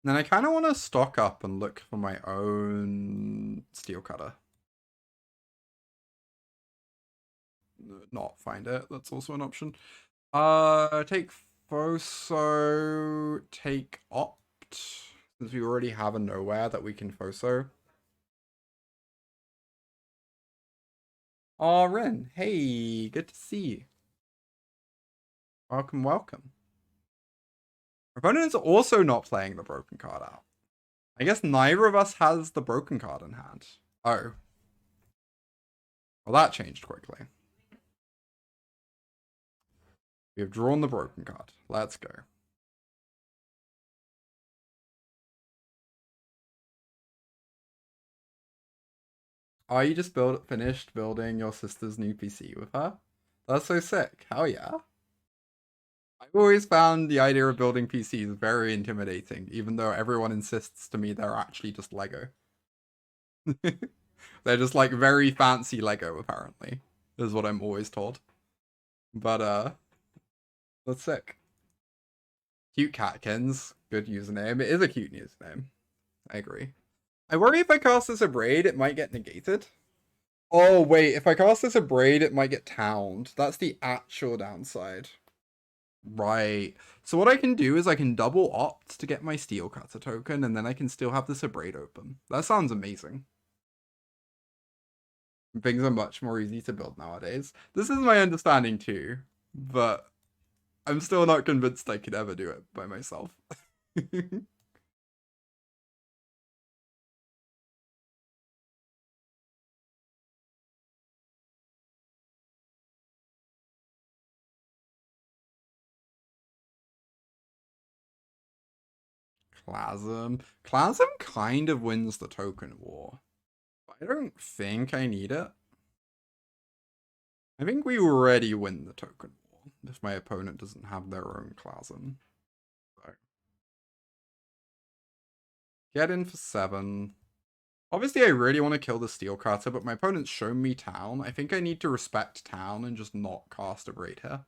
S1: And then I kind of want to stock up and look for my own Steel Cutter. Not find it. That's also an option. Take Foso, take Opt. Since we already have a Nowhere that we can Foso. Oh, Ren. Hey, good to see you. Welcome, welcome. Our opponent's also not playing the broken card out. I guess neither of us has the broken card in hand. Oh. Well, that changed quickly. We have drawn the broken card. Let's go. Are you just finished building your sister's new PC with her? That's so sick. Hell yeah. I've always found the idea of building PCs very intimidating, even though everyone insists to me they're actually just Lego. They're just like very fancy Lego, apparently, is what I'm always told. But, that's sick. Cute Catkins. Good username. It is a cute username. I agree. I worry if I cast this Abrade, it might get negated. Oh, wait. If I cast this Abrade, it might get towned. That's the actual downside. Right. So what I can do is I can double opt to get my Steel Cutter token, and then I can still have this Abrade open. That sounds amazing. Things are much more easy to build nowadays. This is my understanding too, but I'm still not convinced I could ever do it by myself. Clasm. Clasm kind of wins the token war. I don't think I need it. I think we already win the token war if my opponent doesn't have their own Clasm. So. Get in for 7. Obviously, I really want to kill the Steel Cutter, but my opponent's shown me Town. I think I need to respect Town and just not cast a Raid here.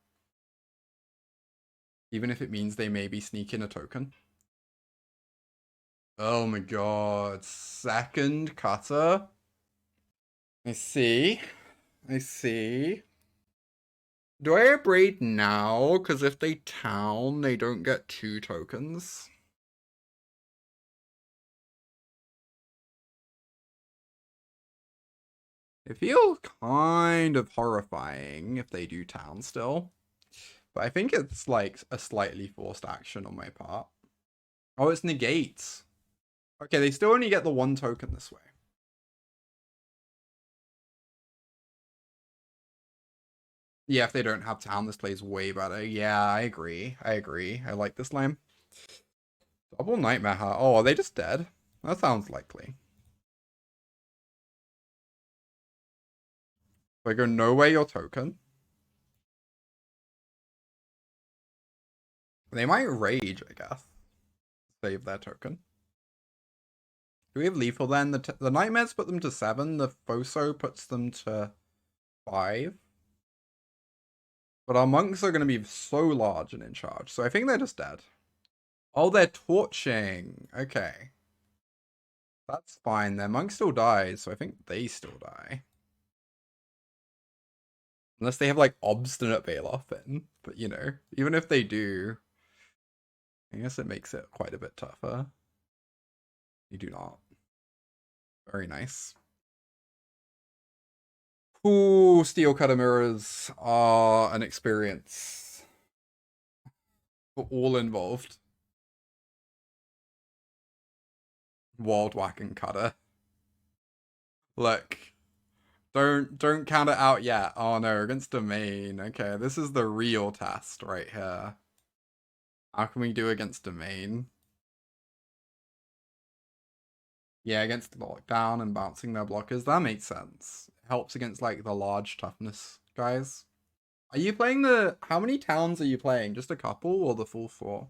S1: Even if it means they maybe sneak in a token. Oh my god. Second Cutter. I see. I see. Do I Abrade now? Because if they Town, they don't get 2 tokens. It feels kind of horrifying if they do Town still. But I think it's like a slightly forced action on my part. Oh, it's Negates. Okay, they still only get the 1 token this way. Yeah, if they don't have Town, this plays way better. Yeah, I agree. I agree. I like this lane. Double Nightmare Heart. Oh, are they just dead? That sounds likely. So I go nowhere your token. They might rage, I guess. Save their token. Do we have lethal then? The nightmares put them to 7. The Foso puts them to 5. But our monks are going to be so large and in charge. So I think they're just dead. Oh, they're torching. Okay. That's fine. Their monk still dies, so I think they still die. Unless they have, like, obstinate Baloth in. But, you know, even if they do, I guess it makes it quite a bit tougher. You do not. Very nice. Ooh, Steel Cutter Mirrors are an experience. For all involved. Wild Whacking Cutter. Look. Don't count it out yet. Oh no, against Domain. Okay, this is the real test right here. How can we do against Domain? Yeah, against the lockdown and bouncing their blockers, that makes sense. It helps against like the large toughness guys. Are you playing the... How many towns are you playing? Just a couple or the full 4?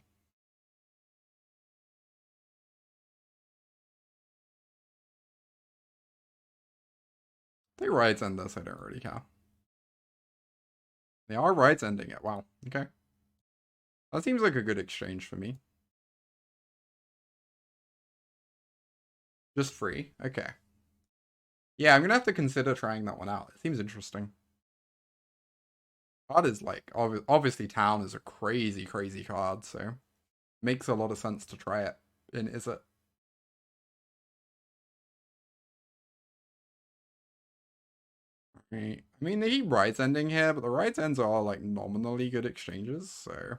S1: They rides end this, I don't really care. They are rides ending it. Wow. Okay. That seems like a good exchange for me. Just free. Okay. Yeah, I'm gonna have to consider trying that one out. It seems interesting. Card is like, obviously Town is a crazy, crazy card, so makes a lot of sense to try it in Is It. Right. I mean, they keep rights ending here, but the rights ends are like nominally good exchanges, so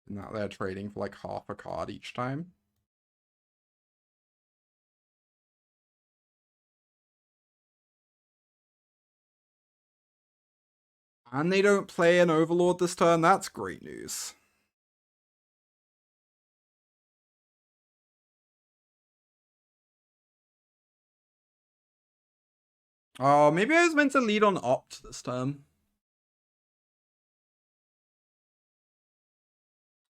S1: now they're trading for like half a card each time. And they don't play an Overlord this turn. That's great news. Oh, maybe I was meant to lead on Opt this turn.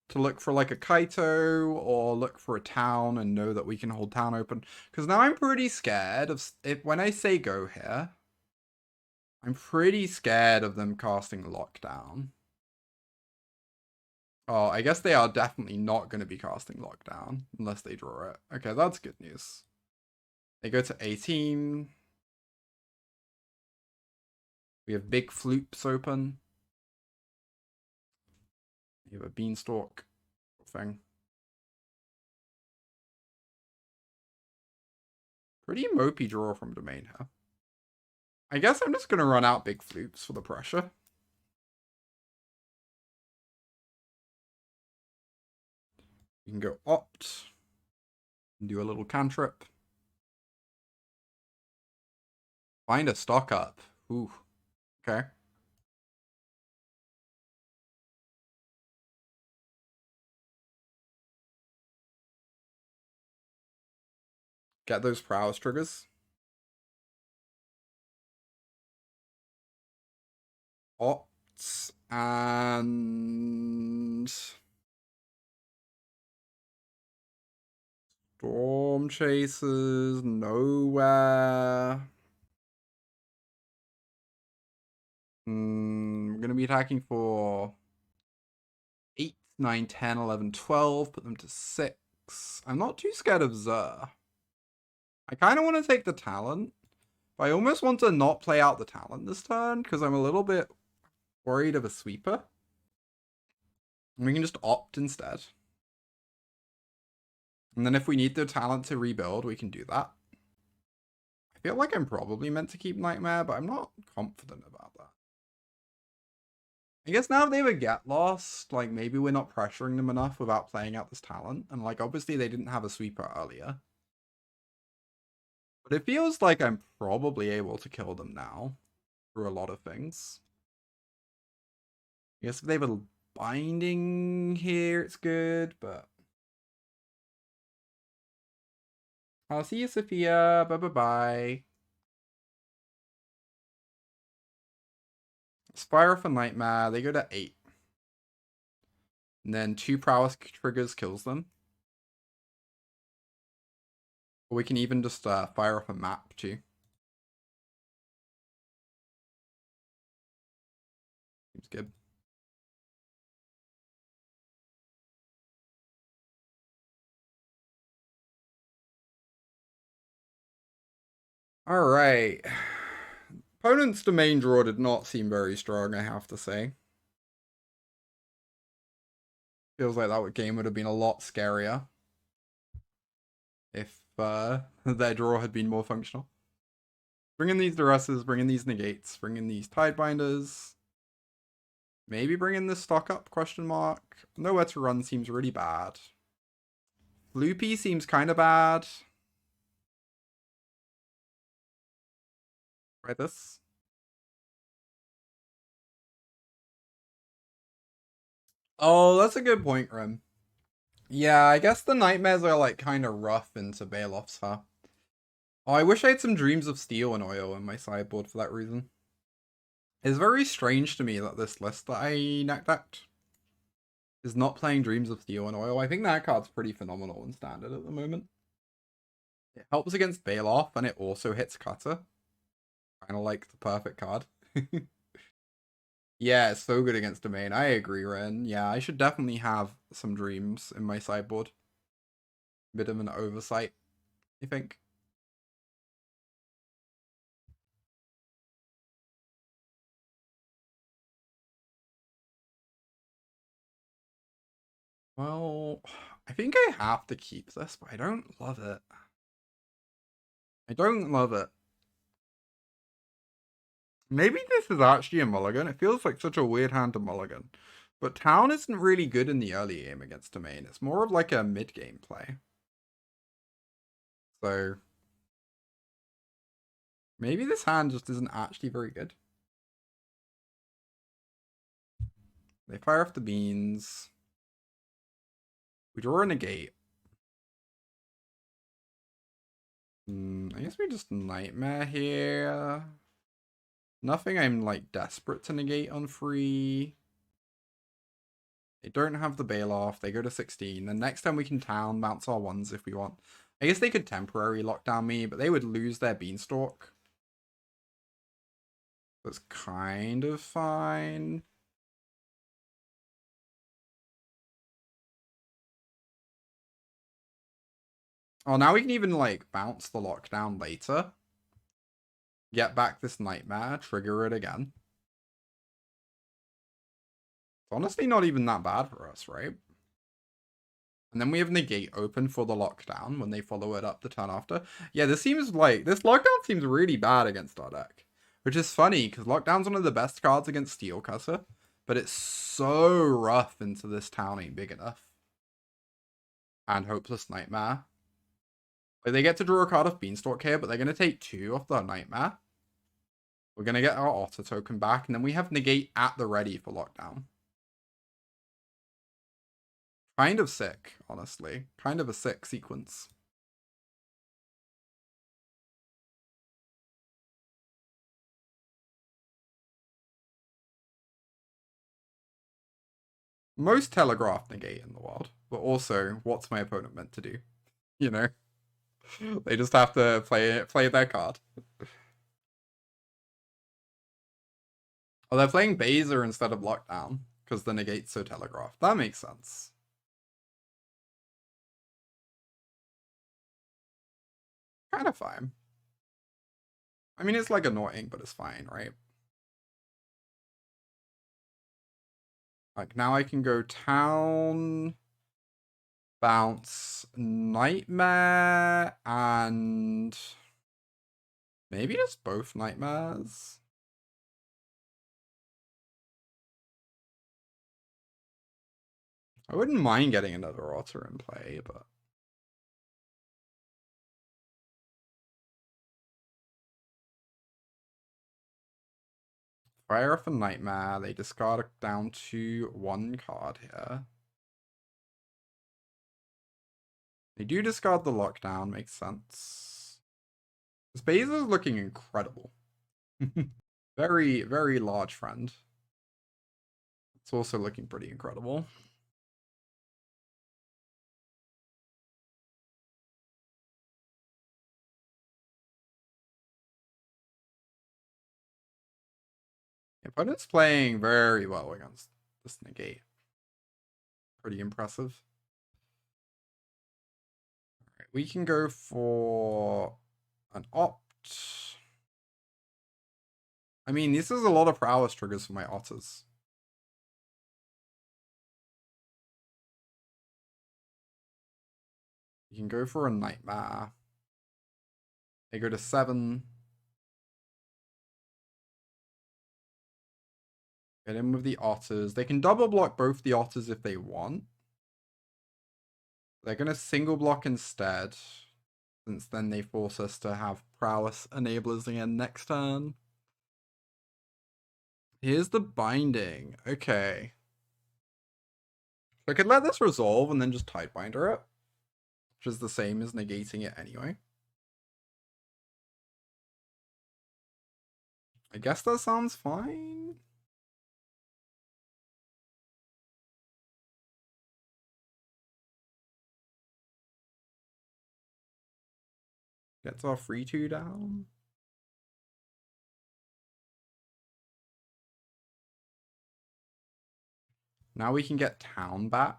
S1: To look for like a Kaito or look for a town and know that we can hold town open. Because now I'm pretty scared of... when I say go here, I'm pretty scared of them casting Lockdown. Oh, I guess they are definitely not going to be casting Lockdown unless they draw it. Okay, that's good news. They go to 18. We have big floops open. We have a beanstalk thing. Pretty mopey draw from Domain here. I guess I'm just going to run out big floops for the pressure. You can go Opt. Do a little cantrip. Find a stock up. Ooh. Okay. Get those prowess triggers. Opts and Stormchasers nowhere. We're gonna be attacking for 8, 9, 10, 11, 12. Put them to 6. I'm not too scared of Zur. I kind of want to take the talent. But I almost want to not play out the talent this turn because I'm a little bit worried of a sweeper. And we can just opt instead. And then if we need the talent to rebuild, we can do that. I feel like I'm probably meant to keep Nightmare, but I'm not confident about that. I guess now if they have a Get Lost, like maybe we're not pressuring them enough without playing out this talent. And like obviously they didn't have a sweeper earlier. But it feels like I'm probably able to kill them now through a lot of things. I guess if they have a binding here, it's good, but... I'll see you, Sophia. Bye-bye-bye. Spire for Nightmare. They go to 8. And then 2 prowess triggers kills them. Or we can even just fire off a map too. Seems good. Alright. Opponent's domain draw did not seem very strong, I have to say. Feels like that game would have been a lot scarier if their draw had been more functional. Bring in these Duresses, bring in these Negates, bring in these Tidebinders. Maybe bring in this stock up, question mark. Nowhere to run seems really bad. Loopy seems kind of bad. Try this. Oh, that's a good point, Rim. Yeah, I guess the nightmares are like kind of rough into Bailoffs, huh? Oh, I wish I had some Dreams of Steel and Oil in my sideboard for that reason. It's very strange to me that this list that I decked is not playing Dreams of Steel and Oil. I think that card's pretty phenomenal in Standard at the moment. It helps against Bailoff, and it also hits Cutter. Kind of like the perfect card. Yeah, it's so good against Domain. I agree, Ren. Yeah, I should definitely have some Dreams in my sideboard. Bit of an oversight, I think. Well, I think I have to keep this, but I don't love it. I don't love it. Maybe this is actually a mulligan. It feels like such a weird hand to mulligan. But Town isn't really good in the early game against Domain. It's more of like a mid-game play. So maybe this hand just isn't actually very good. They fire off the beans. We draw a negate. I guess we just Nightmare here. Nothing I'm like desperate to negate on free. They don't have the Bailoff. They go to 16. The next time we can Town, bounce our ones if we want. I guess they could temporary lock down me, but they would lose their Beanstalk. That's kind of fine. Oh, now we can even like bounce the lockdown later. Get back this Nightmare, trigger it again. It's honestly not even that bad for us, right? And then we have Negate open for the lockdown when they follow it up the turn after. Yeah, this lockdown seems really bad against our deck. Which is funny, because lockdown's one of the best cards against Steel Cutter. But it's so rough into this town ain't big enough. And Hopeless Nightmare. Like, they get to draw a card off Beanstalk here, but they're going to take 2 off the Nightmare. We're going to get our Otter token back, and then we have Negate at the ready for lockdown. Kind of sick, honestly. Kind of a sick sequence. Most telegraph negate in the world, but also, what's my opponent meant to do? You know? They just have to play their card. Oh, they're playing Baser instead of Lockdown, because the negate's so telegraphed. That makes sense. Kind of fine. I mean, it's like annoying, but it's fine, right? Like, now I can go Town, bounce, Nightmare, and maybe it's both Nightmares. I wouldn't mind getting another Otter in play, but fire off a Nightmare. They discard it down to 1 card here. They do discard the lockdown, makes sense. This base is looking incredible. Very, very large friend. It's also looking pretty incredible. Opponent's playing very well against this negate. Pretty impressive. Alright, we can go for an opt. I mean, this is a lot of prowess triggers for my otters. You can go for a Nightmare. They go to 7. Get in with the otters. They can double block both the otters if they want. They're going to single block instead, since then they force us to have prowess enablers again next turn. Here's the binding. Okay. So I could let this resolve and then just Tidebinder it, which is the same as negating it anyway. I guess that sounds fine. Gets our 3-2 down. Now we can get town back.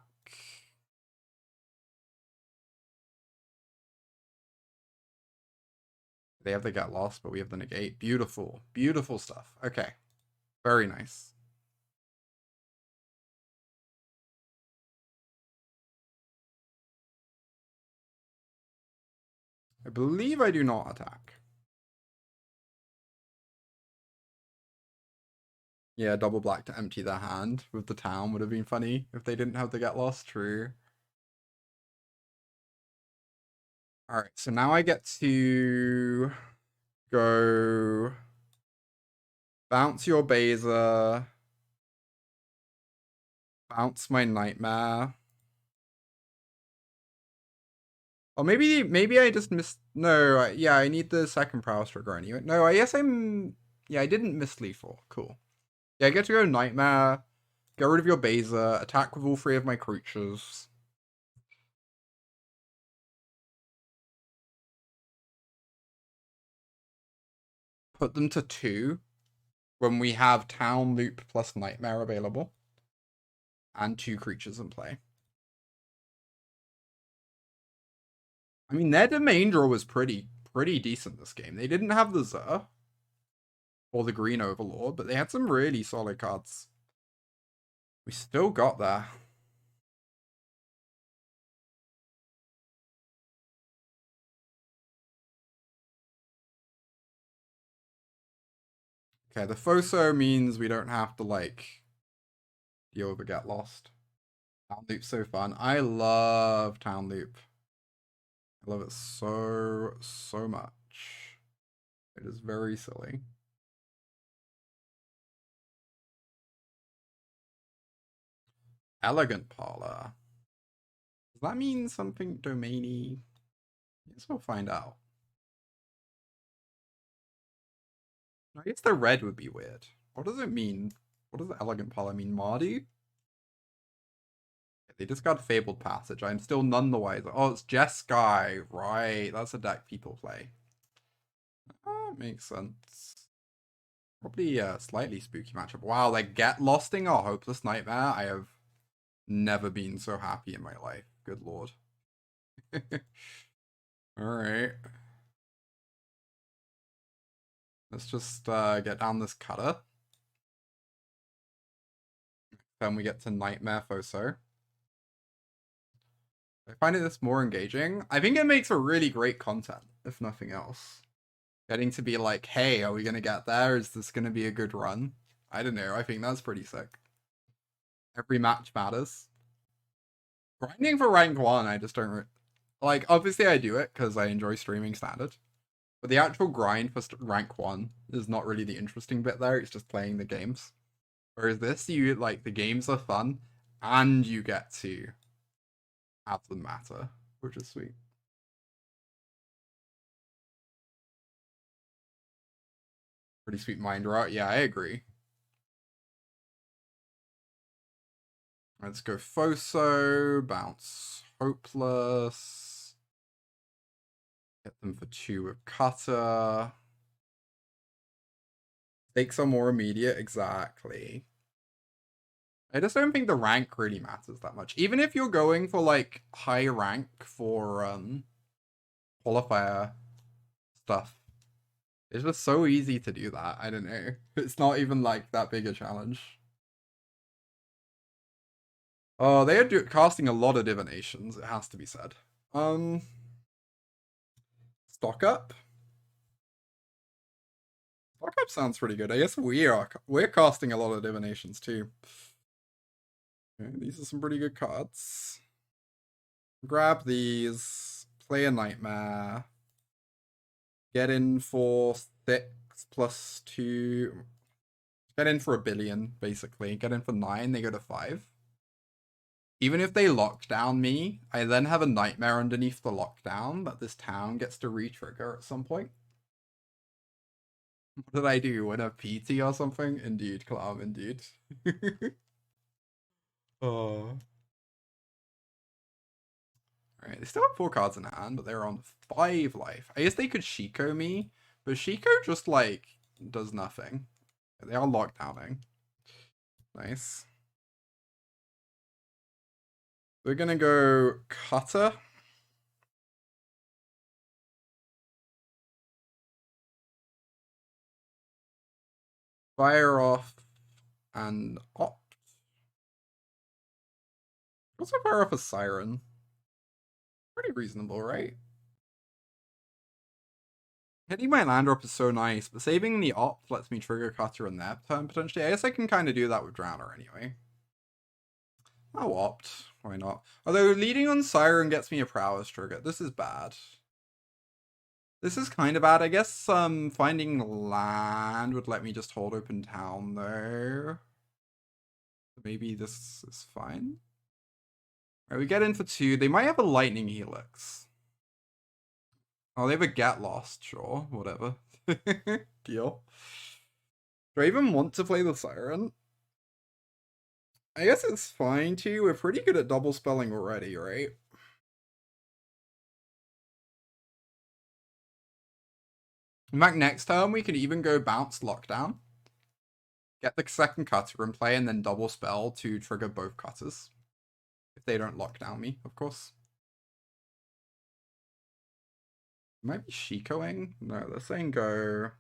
S1: They have the get lost, but we have the negate. Beautiful. Beautiful stuff. Okay. Very nice. I believe I do not attack. Yeah, double black to empty their hand with the town would have been funny if they didn't have the get lost. True. Alright, so now I get to go bounce your Baser, bounce my Nightmare. Oh, maybe I just missed. No, yeah, I need the second Prowess trigger anyway. No, I guess yeah, I didn't miss lethal. Cool. Yeah, I get to go Nightmare, get rid of your Baser, attack with all 3 of my creatures. Put them to 2 when we have Town, Loop, plus Nightmare available. And 2 creatures in play. I mean, their domain draw was pretty decent this game. They didn't have the Zur or the Green Overlord, but they had some really solid cards. We still got there. Okay, the Foso means we don't have to, like, deal with the get lost. Town Loop's so fun. I love Town Loop. I love it so much. It is very silly. Elegant Parlor. Does that mean something domainy? I guess we'll find out. I guess the red would be weird. What does it mean? What does the Elegant Parlor mean? Mardu? They just got Fabled Passage. I'm still none the wiser. Oh, it's Jeskai. Right. That's a deck people play. That makes sense. Probably a slightly spooky matchup. Wow, like get losting or Hopeless Nightmare. I have never been so happy in my life. Good lord. Alright. Let's just get down this cutter. Then we get to Nightmare Foso. I find this more engaging. I think it makes for really great content, if nothing else. Getting to be like, hey, are we going to get there? Is this going to be a good run? I don't know. I think that's pretty sick. Every match matters. Grinding for rank 1, I just don't... Like, obviously I do it because I enjoy streaming standard. But the actual grind for rank 1 is not really the interesting bit there. It's just playing the games. Whereas this, you, like, the games are fun and you get to have them matter, which is sweet. Pretty sweet mind rot. Yeah, I agree. Let's go Foso, bounce Hopeless. Get them for 2 with Cutter. Stakes are more immediate, exactly. I just don't think the rank really matters that much. Even if you're going for, like, high rank for qualifier stuff. It's just so easy to do that. I don't know. It's not even, like, that big a challenge. Oh, they are casting a lot of divinations, it has to be said. Stock up? Stock up sounds pretty good. I guess we're casting a lot of divinations too. Okay, these are some pretty good cards. Grab these, play a Nightmare, get in for 6 plus 2, get in for 1 billion, basically. Get in for 9, they go to 5. Even if they lock down me, I then have a nightmare underneath the lockdown that this town gets to re-trigger at some point. What did I do? Win a PT or something? Indeed, Clown, indeed. Oh. Alright, they still have 4 cards in hand, but they're on 5 life. I guess they could Shiko me, but Shiko just, like, does nothing. They are lockdowning. Nice. We're gonna go Cutter. Fire off and opt. Also fire off a Siren. Pretty reasonable, right? Hitting my land drop is so nice, but saving the opt lets me trigger Cutter in that turn potentially. I guess I can kind of do that with Drowner anyway. I'll opt. Why not? Although leading on Siren gets me a prowess trigger. This is bad. This is kind of bad. I guess finding land would let me just hold open town though. Maybe this is fine. Alright, we get in for 2. They might have a lightning helix. Oh, they have a get lost, sure, whatever. Deal. Do I even want to play the Siren? I guess it's fine too. We're pretty good at double spelling already, right? In fact, next turn we can even go bounce lockdown. Get the second cutter in play and then double spell to trigger both cutters. If they don't lock down me, of course. Might be Shikoing? No, they're saying go.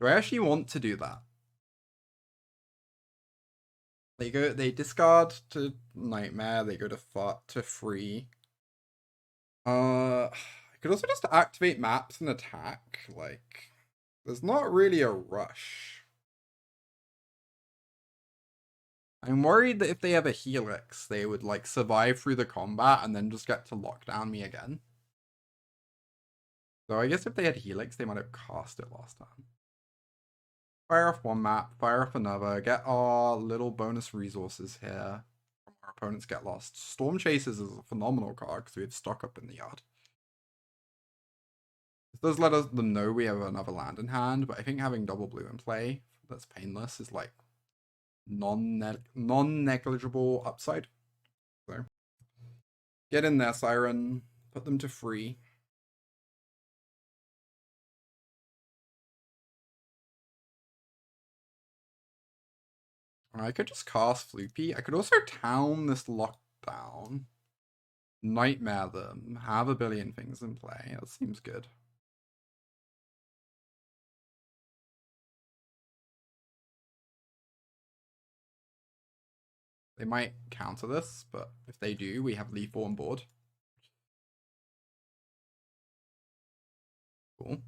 S1: Do I actually want to do that? They discard to Nightmare, they go to free. I could also just activate maps and attack. Like, there's not really a rush. I'm worried that if they have a Helix, they would like survive through the combat and then just get to lock down me again. So I guess if they had Helix, they might have cast it last time. Fire off one map, fire off another, get our little bonus resources here. Our opponents get lost. Stormchasers is a phenomenal card because we have stock up in the yard. This does let them know we have another land in hand, but I think having double blue in play that's painless is like non-negligible upside. So get in there, Siren. Put them to free. I could just cast Floopy. I could also town this lockdown. Nightmare them. Have a billion things in play. That seems good. They might counter this, but if they do, we have lethal on board. Cool.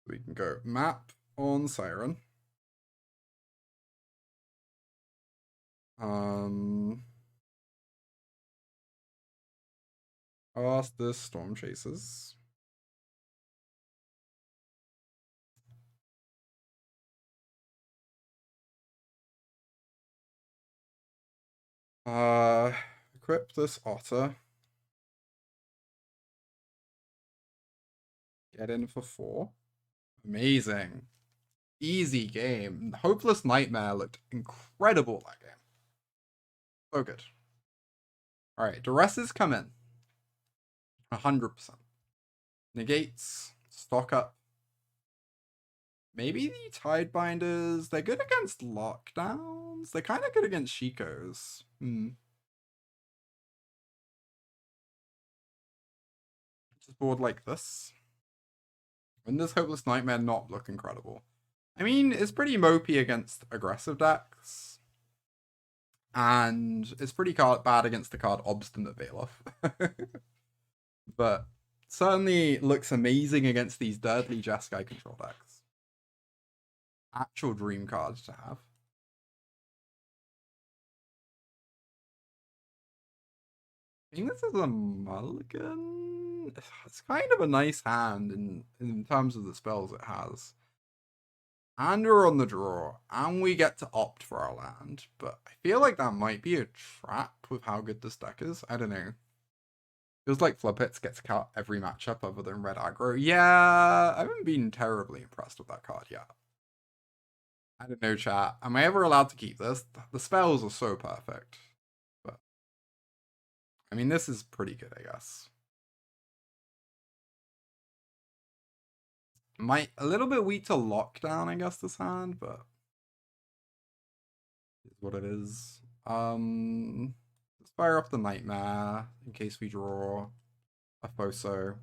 S1: We can go map on Siren. Ask the Stormchasers. Equip this Otter. Get in for 4. Amazing. Easy game. Hopeless Nightmare looked incredible that game. So good. Alright, Duresses come in. 100%. Negates. Stock up. Maybe the Tidebinders. They're good against lockdowns. They're kind of good against Shikos. Just board like this. And does Hopeless Nightmare not look incredible? I mean, it's pretty mopey against aggressive decks. And it's pretty bad against the card Obstinate Bailiff. But certainly looks amazing against these deadly Jeskai control decks. Actual dream cards to have. I think this is a mulligan. It's kind of a nice hand in terms of the spells it has. And we're on the draw, and we get to opt for our land, but I feel like that might be a trap with how good this deck is. I don't know. Feels like Floodpits gets cut every matchup other than red aggro. Yeah, I haven't been terribly impressed with that card yet. I don't know, chat. Am I ever allowed to keep this? The spells are so perfect. But I mean, this is pretty good, I guess. Might a little bit weak to lockdown, I guess, this hand, but is what it is. Let's fire up the Nightmare in case we draw a Foso.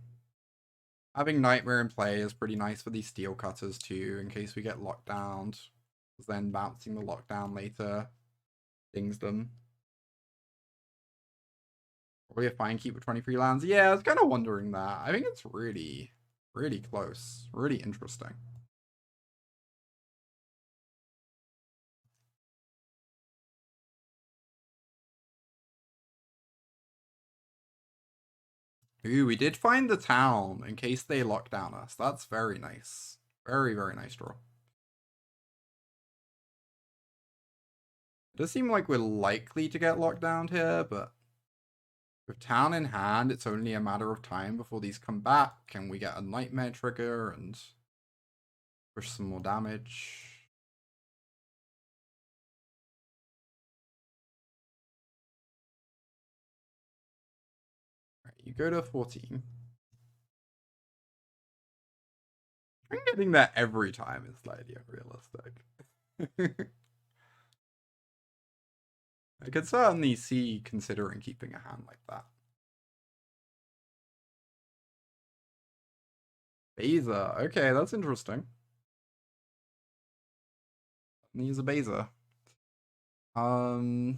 S1: Having Nightmare in play is pretty nice for these Steel Cutters too, in case we get locked down. Because then bouncing the lockdown later dings them. Probably a fine keep with 23 lands. Yeah, I was kind of wondering that. I think it's really, really close. Really interesting. Ooh, we did find the town in case they lock down us. That's very nice. Very, very nice draw. It does seem like we're likely to get locked down here, but with town in hand, it's only a matter of time before these come back and we get a Nightmare trigger and push some more damage. Alright, you go to 14. I'm getting that every time is slightly unrealistic. I could certainly see considering keeping a hand like that. Beza. Okay, that's interesting. Use a Beza. I don't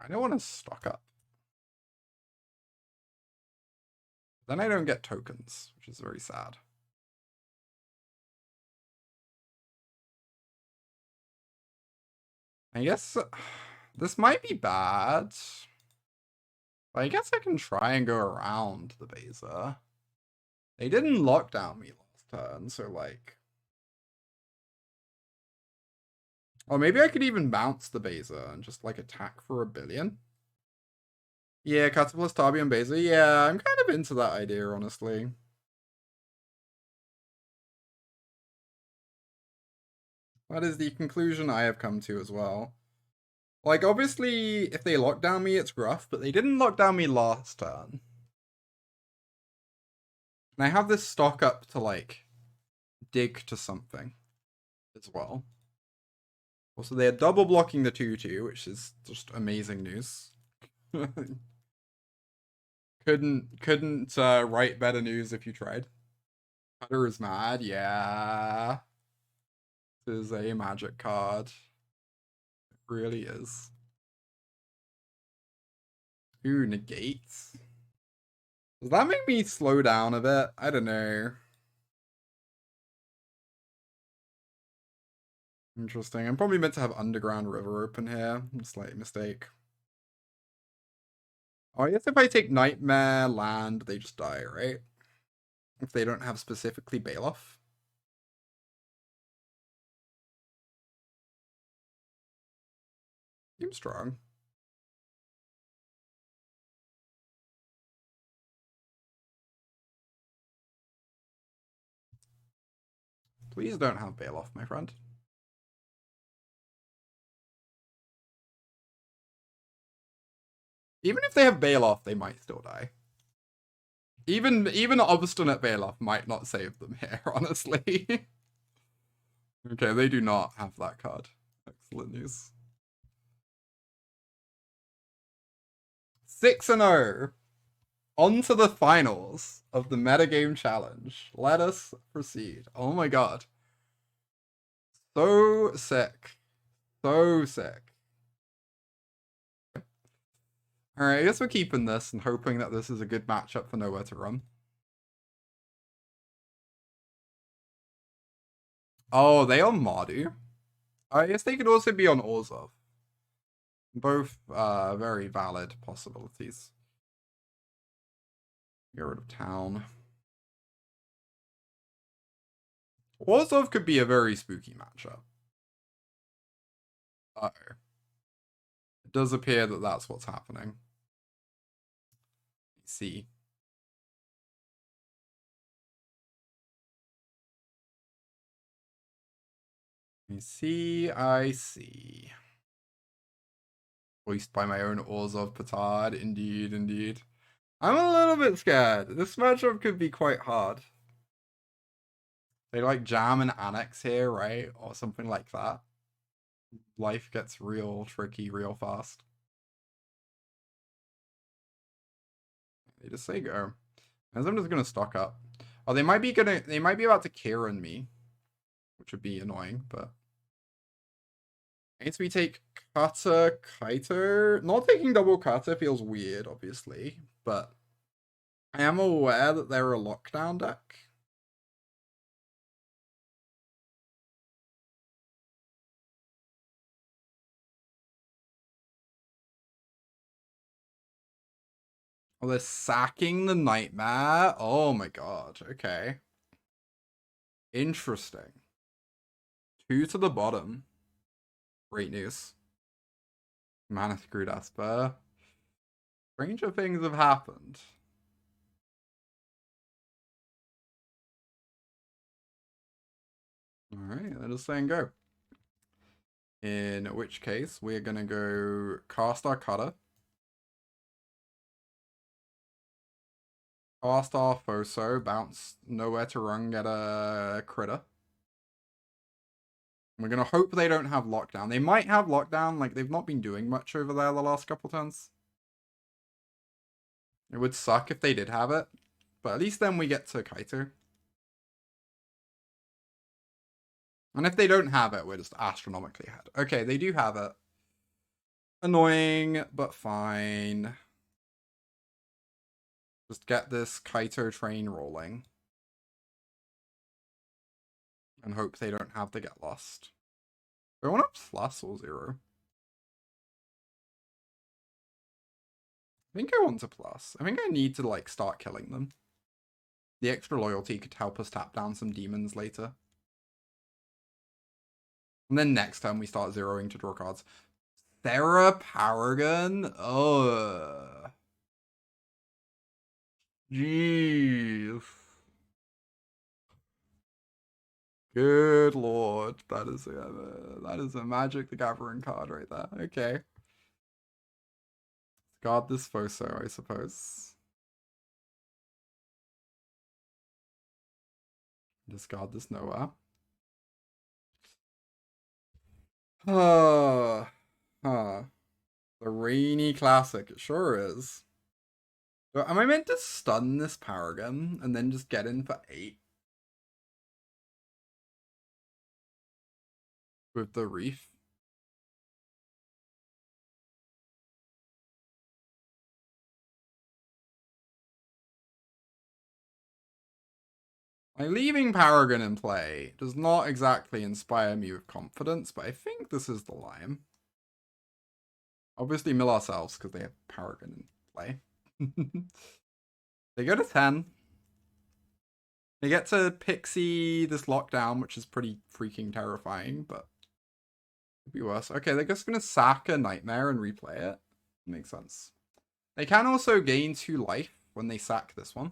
S1: want to stock up. Then I don't get tokens, which is very sad. I guess this might be bad. But I guess I can try and go around the Beza. They didn't lock down me last turn, so like... Or maybe I could even bounce the Beza and just like attack for a billion. Yeah, Catapult, Tabi, and Beza. Yeah, I'm kind of into that idea, honestly. That is the conclusion I have come to as well. Like, obviously, if they lock down me, it's rough, but they didn't lock down me last turn. And I have this stock up to, like, dig to something as well. Also, they are double blocking the 2-2, which is just amazing news. couldn't write better news if you tried. Cutter is mad, yeah. This is a magic card. It really is. Ooh, negates. Does that make me slow down a bit? I don't know. Interesting. I'm probably meant to have Underground River open here. Slight mistake. Oh, I guess if I take Nightmare land, they just die, right? If they don't have specifically Bailoff. Seems strong. Please don't have Bailoff, my friend. Even if they have Bailoff, they might still die. Even obstinate Bailoff might not save them here, honestly. Okay, they do not have that card. Excellent news. 6-0. On to the finals of the Metagame Challenge. Let us proceed. Oh my god. So sick. So sick. Alright, I guess we're keeping this and hoping that this is a good matchup for Nowhere to Run. Oh, they are Mardu. I guess they could also be on Orzhov. Both very valid possibilities. Get rid of town. Orzhov could be a very spooky matchup. Uh-oh. It does appear that that's what's happening. Let's see. I see. Voiced by my own Orzhov Petard. Indeed, indeed. I'm a little bit scared. This matchup could be quite hard. They like jam and annex here, right? Or something like that. Life gets real tricky real fast. They just say go. As I'm just gonna stock up. Oh, they might be about to Kieran me. Which would be annoying, but I guess we take Cutter, Kaito. Not taking double Cutter feels weird, obviously, but I am aware that they're a lockdown deck. Oh, they're sacking the Nightmare? Oh my god, okay. Interesting. 2 to the bottom. Great news. Mana screwed Esper. Stranger things have happened. Alright, let us saying go. In which case, we're gonna go cast our Cutter. Cast our Foso, bounce nowhere to run, get a critter. We're gonna hope they don't have lockdown. They might have lockdown, like they've not been doing much over there the last couple turns. It would suck if they did have it, but at least then we get to Kaito. And if they don't have it, we're just astronomically ahead. Okay, they do have it. Annoying, but fine. Just get this Kaito train rolling. And hope they don't have to get lost. Do I want a plus or 0? I think I want a plus. I think I need to like start killing them. The extra loyalty could help us tap down some demons later. And then next time we start zeroing to draw cards. Thera Paragon? Oh. Jeez. Good lord. That is a Magic the Gathering card right there. Okay. Guard this Foso, I suppose. Discard this Noah. The Rainy Classic. It sure is. So am I meant to stun this Paragon and then just get in for 8? With the Reef? My leaving Paragon in play does not exactly inspire me with confidence, but I think this is the line. Obviously mill ourselves because they have Paragon in play. They go to 10. They get to Pixie this lockdown, which is pretty freaking terrifying, but could be worse. Okay, they're just gonna sack a Nightmare and replay it. Makes sense. They can also gain 2 life when they sack this one.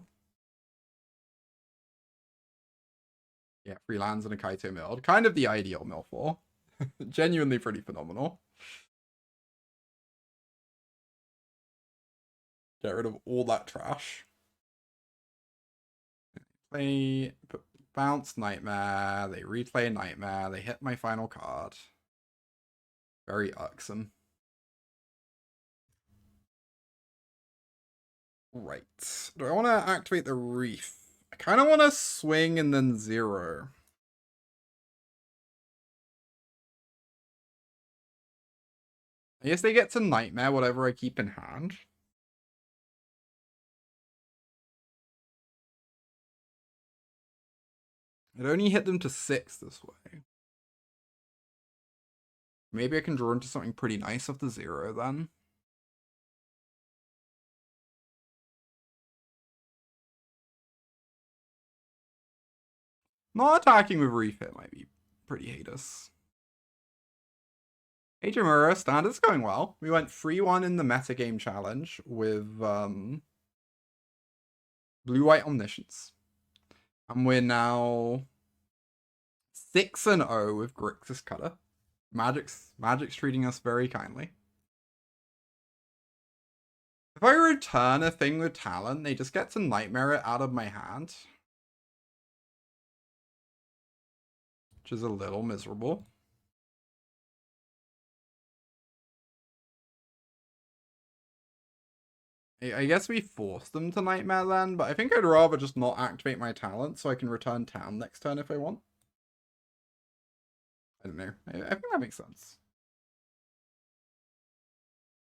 S1: Yeah, 3 lands and a Kaito milled. Kind of the ideal mill for. Genuinely pretty phenomenal. Get rid of all that trash. Play bounce Nightmare. They replay Nightmare. They hit my final card. Very irksome. Right. Do I want to activate the Reef? I kind of want to swing and then 0. I guess they get to Nightmare whatever I keep in hand. It only hit them to 6 this way. Maybe I can draw into something pretty nice off the 0 then. Not attacking with Reef Hit might be pretty heinous. Hajimura, standard's going well. We went 3-1 in the metagame challenge with Blue-White Omniscience. And we're now 6-0 with Grixis Cutter. Magic's treating us very kindly. If I return a thing with talent, they just get to Nightmare it out of my hand. Which is a little miserable. I guess we force them to Nightmare then, but I think I'd rather just not activate my talent so I can return town next turn if I want. I don't know. I think that makes sense.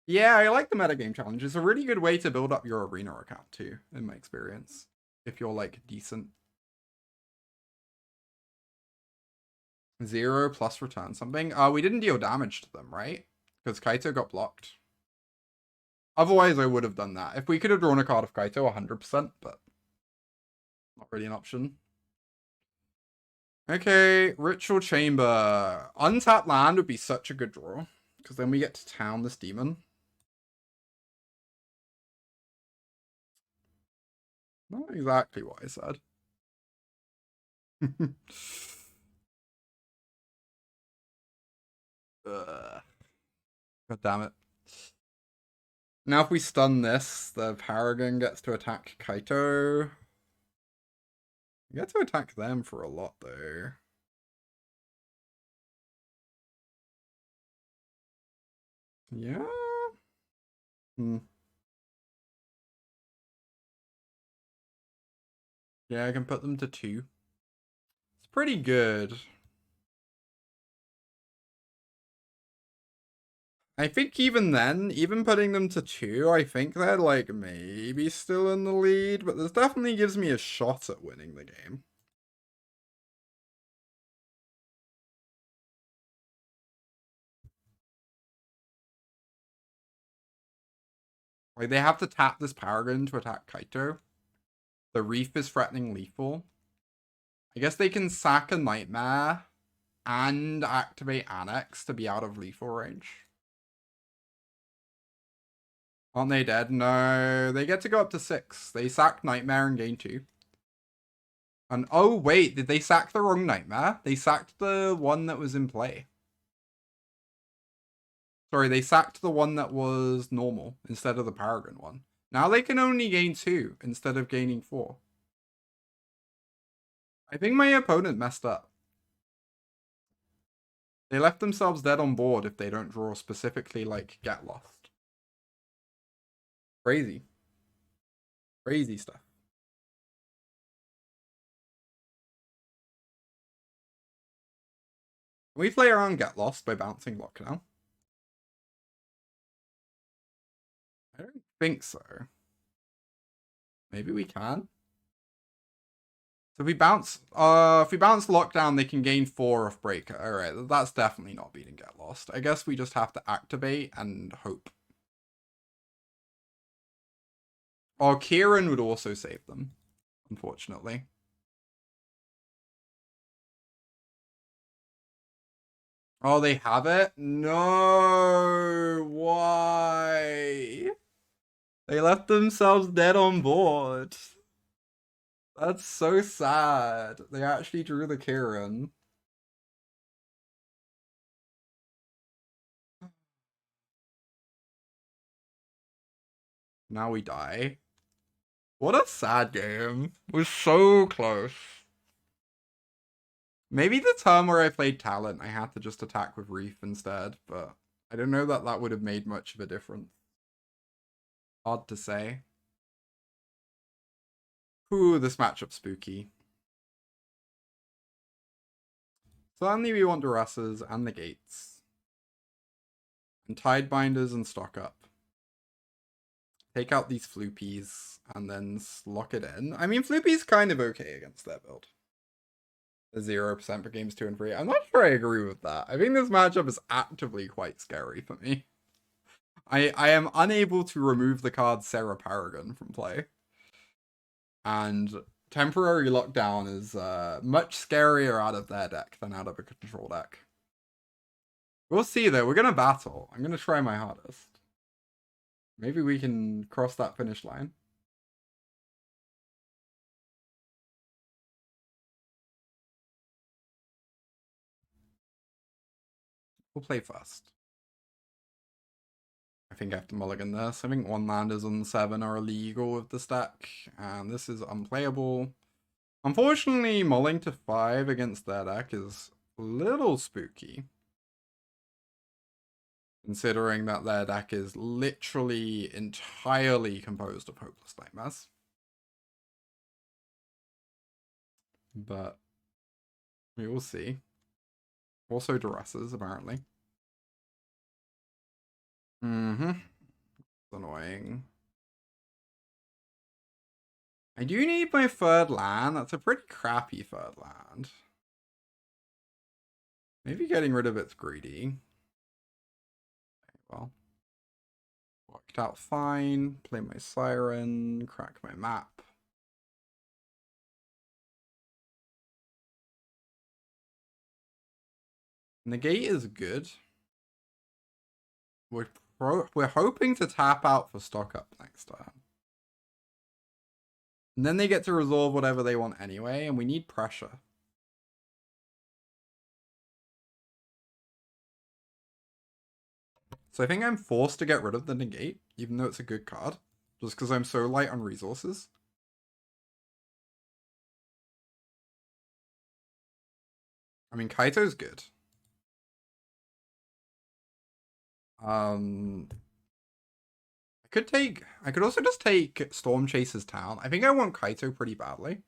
S1: Yeah, I like the metagame challenge. It's a really good way to build up your arena account too, in my experience. If you're like decent. 0 plus return something. We didn't deal damage to them, right? Because Kaito got blocked. Otherwise, I would have done that. If we could have drawn a card of Kaito, 100%, but not really an option. Okay, Ritual Chamber. Untapped land would be such a good draw, because then we get to town this demon. Not exactly what I said. God damn it. Now if we stun this, the Paragon gets to attack Kaito. We get to attack them for a lot, though. Yeah? Yeah, I can put them to 2. It's pretty good. I think even then, even putting them to 2, I think they're like maybe still in the lead, but this definitely gives me a shot at winning the game. Like, they have to tap this Paragon to attack Kaito. The Reef is threatening lethal. I guess they can sack a Nightmare and activate Annex to be out of lethal range. Aren't they dead? No, they get to go up to 6. They sack Nightmare and gain 2. And oh wait, did they sack the wrong Nightmare? They sacked the one that was in play. Sorry, they sacked the one that was normal instead of the Paragon one. Now they can only gain 2 instead of gaining 4. I think my opponent messed up. They left themselves dead on board if they don't draw specifically, like, Get Lost. Crazy. Crazy stuff. Can we play around Get Lost by bouncing Block Canal? I don't think so. Maybe we can. So if we bounce Lockdown, they can gain 4 off Breaker. Alright, that's definitely not beating Get Lost. I guess we just have to activate and hope. Oh, Kieran would also save them, unfortunately. Oh, they have it? No! Why? They left themselves dead on board. That's so sad. They actually drew the Kieran. Now we die. What a sad game. We're so close. Maybe the turn where I played Talent, I had to just attack with Reef instead, but I don't know that that would have made much of a difference. Hard to say. Ooh, this matchup's spooky. Suddenly we want Duresses and Negates. And Tidebinders and stock up. Take out these Floopies and then lock it in. I mean, Floopy's kind of okay against their build. The 0% for games 2 and 3. I'm not sure I agree with that. I think this matchup is actively quite scary for me. I am unable to remove the card Sarah Paragon from play. And temporary lockdown is much scarier out of their deck than out of a control deck. We'll see though. We're gonna battle. I'm gonna try my hardest. Maybe we can cross that finish line. We'll play first. I think I have to mulligan this. I think 1-landers on 7 are illegal with the stack, and this is unplayable. Unfortunately, mulling to 5 against their deck is a little spooky. Considering that their deck is literally entirely composed of Hopeless Nightmares. But we will see. Also Duresses, apparently. It's annoying. I do need my third land. That's a pretty crappy third land. Maybe getting rid of it's greedy. Well, worked out fine. Play my Siren. Crack my map. Negate is good. We're hoping to tap out for stock up next turn. And then they get to resolve whatever they want anyway, and we need pressure. So I think I'm forced to get rid of the Negate, even though it's a good card, just because I'm so light on resources. I mean, Kaito's good. I could also just take Stormchaser's town. I think I want Kaito pretty badly.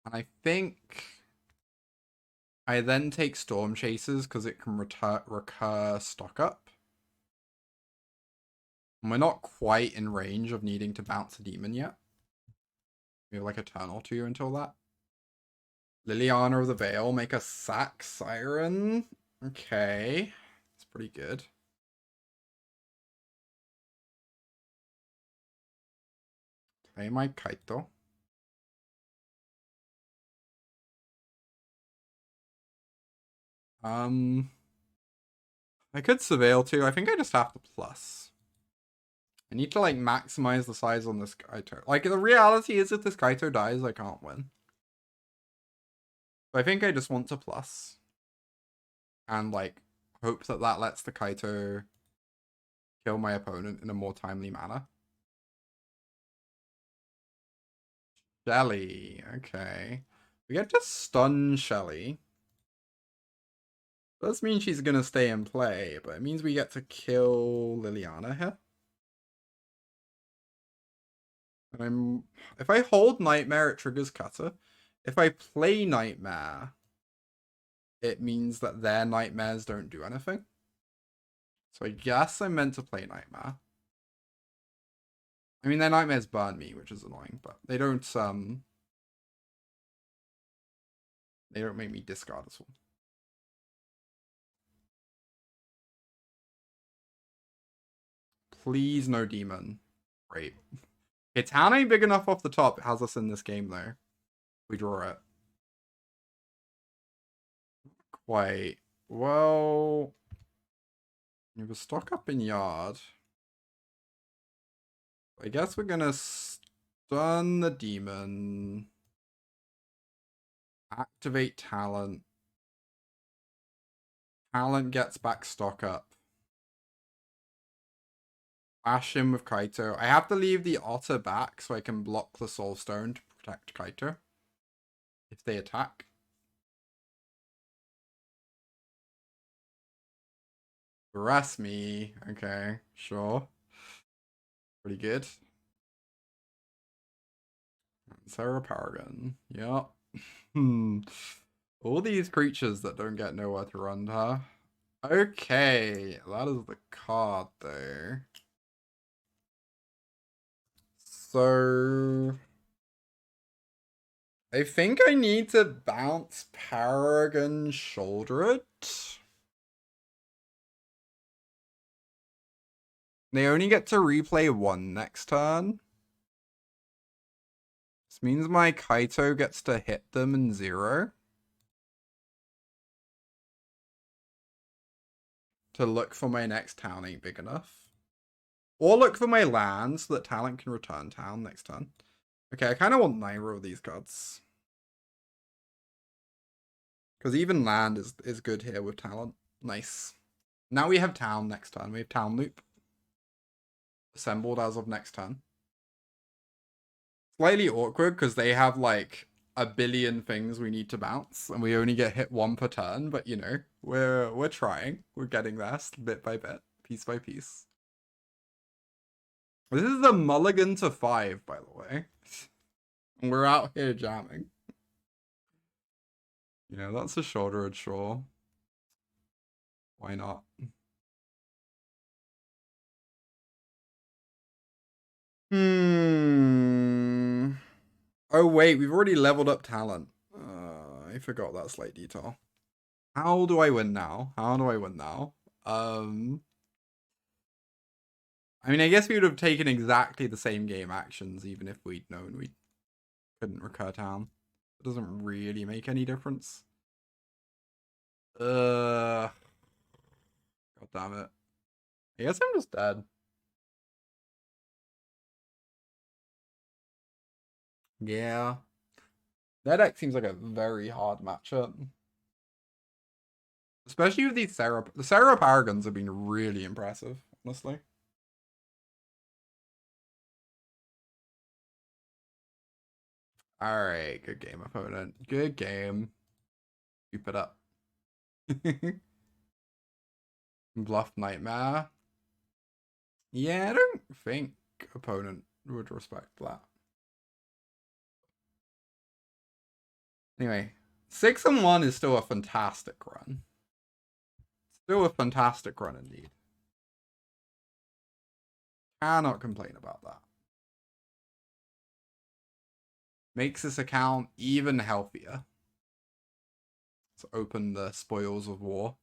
S1: And I think I then take Stormchasers because it can recur stock up. And we're not quite in range of needing to bounce a demon yet. We have like a turn or two until that. Liliana of the Veil, make a sack Siren. Okay. It's pretty good. Play my Kaito. I could Surveil too. I think I just have to plus. I need to like maximize the size on this Kaito. Like the reality is if this Kaito dies, I can't win. So I think I just want to plus. And like hope that that lets the Kaito kill my opponent in a more timely manner. Shelly. Okay. We get to stun Shelly. Does mean she's gonna stay in play, but it means we get to kill Liliana here. And if I hold Nightmare, it triggers Cutter. If I play Nightmare, it means that their Nightmares don't do anything. So I guess I'm meant to play Nightmare. I mean, their Nightmares burn me, which is annoying, but they don't make me discard as well. Please no demon. Great. Okay, town ain't big enough off the top. It has us in this game though. We draw it. Quite. Well, you have a stock up in yard. I guess we're gonna stun the demon. Activate talent. Talent gets back stock up. Bash him with Kaito. I have to leave the otter back so I can block the soulstone to protect Kaito if they attack. Harass me. Okay, sure. Pretty good. Sarah Paragon. Yep. All these creatures that don't get nowhere to run, huh? Okay, that is the card though. So I think I need to bounce Paragon Sheoldred. They only get to replay one next turn. This means my Kaito gets to hit them in 0. To look for my next town ain't big enough. Or look for my land so that talent can return town next turn. Okay, I kind of want neither of these cards. Because even land is good here with talent. Nice. Now we have town next turn. We have town loop. Assembled as of next turn. Slightly awkward because they have like a billion things we need to bounce. And we only get hit 1 per turn. But you know, we're trying. We're getting there bit by bit. Piece by piece. This is a mulligan to 5, by the way. And we're out here jamming. You know, that's a Sheoldred, sure. Why not? Oh, wait, we've already leveled up talent. I forgot that slight detail. How do I win now? I mean, I guess we would have taken exactly the same game actions even if we'd known we couldn't recur town. It doesn't really make any difference. God damn it. I guess I'm just dead. Yeah. That deck seems like a very hard matchup. Especially with these Sarah. The Sarah Paragons have been really impressive, honestly. Alright, good game, opponent. Good game. Keep it up. Bluff Nightmare. Yeah, I don't think opponent would respect that. Anyway, 6-1 is still a fantastic run. Still a fantastic run indeed. Cannot complain about that. Makes this account even healthier. Let's open the Spoils of War.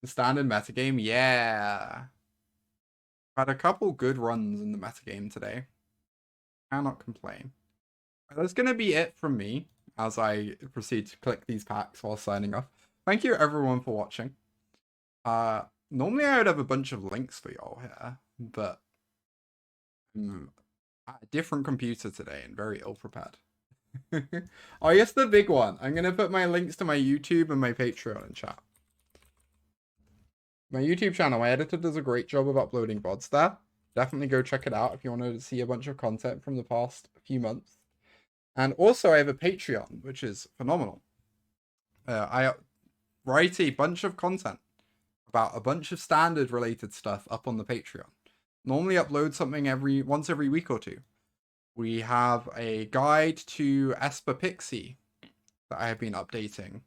S1: The standard metagame, yeah. Had a couple good runs in the metagame today. Cannot complain. That's going to be it from me as I proceed to click these packs while signing off. Thank you everyone for watching. Normally I would have a bunch of links for y'all here, but I'm at a different computer today and very ill-prepared. Oh, yes, the big one. I'm going to put my links to my YouTube and my Patreon in chat. My YouTube channel, my editor does a great job of uploading VODs there. Definitely go check it out if you want to see a bunch of content from the past few months. And also I have a Patreon, which is phenomenal. I write a bunch of content about a bunch of standard related stuff up on the Patreon. Normally upload something once every week or two. We have a guide to Esper Pixie that I have been updating.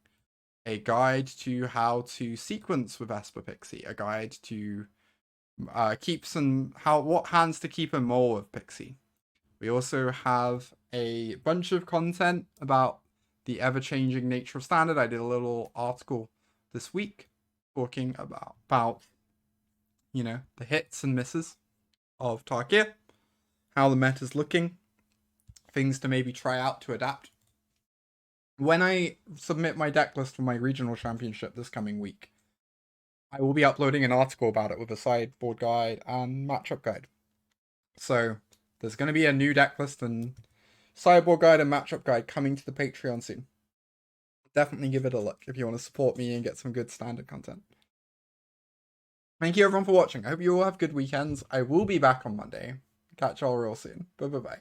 S1: A guide to how to sequence with Esper Pixie. A guide to what hands to keep and more with Pixie. We also have a bunch of content about the ever-changing nature of standard. I did a little article this week talking about you know, the hits and misses of Tarkir, how the meta's looking, things to maybe try out to adapt. When I submit my deck list for my regional championship this coming week, I will be uploading an article about it with a sideboard guide and matchup guide. So there's going to be a new deck list and sideboard guide and matchup guide coming to the Patreon soon. Definitely give it a look if you want to support me and get some good standard content. Thank you everyone for watching. I hope you all have good weekends. I will be back on Monday. Catch y'all real soon. Bye bye.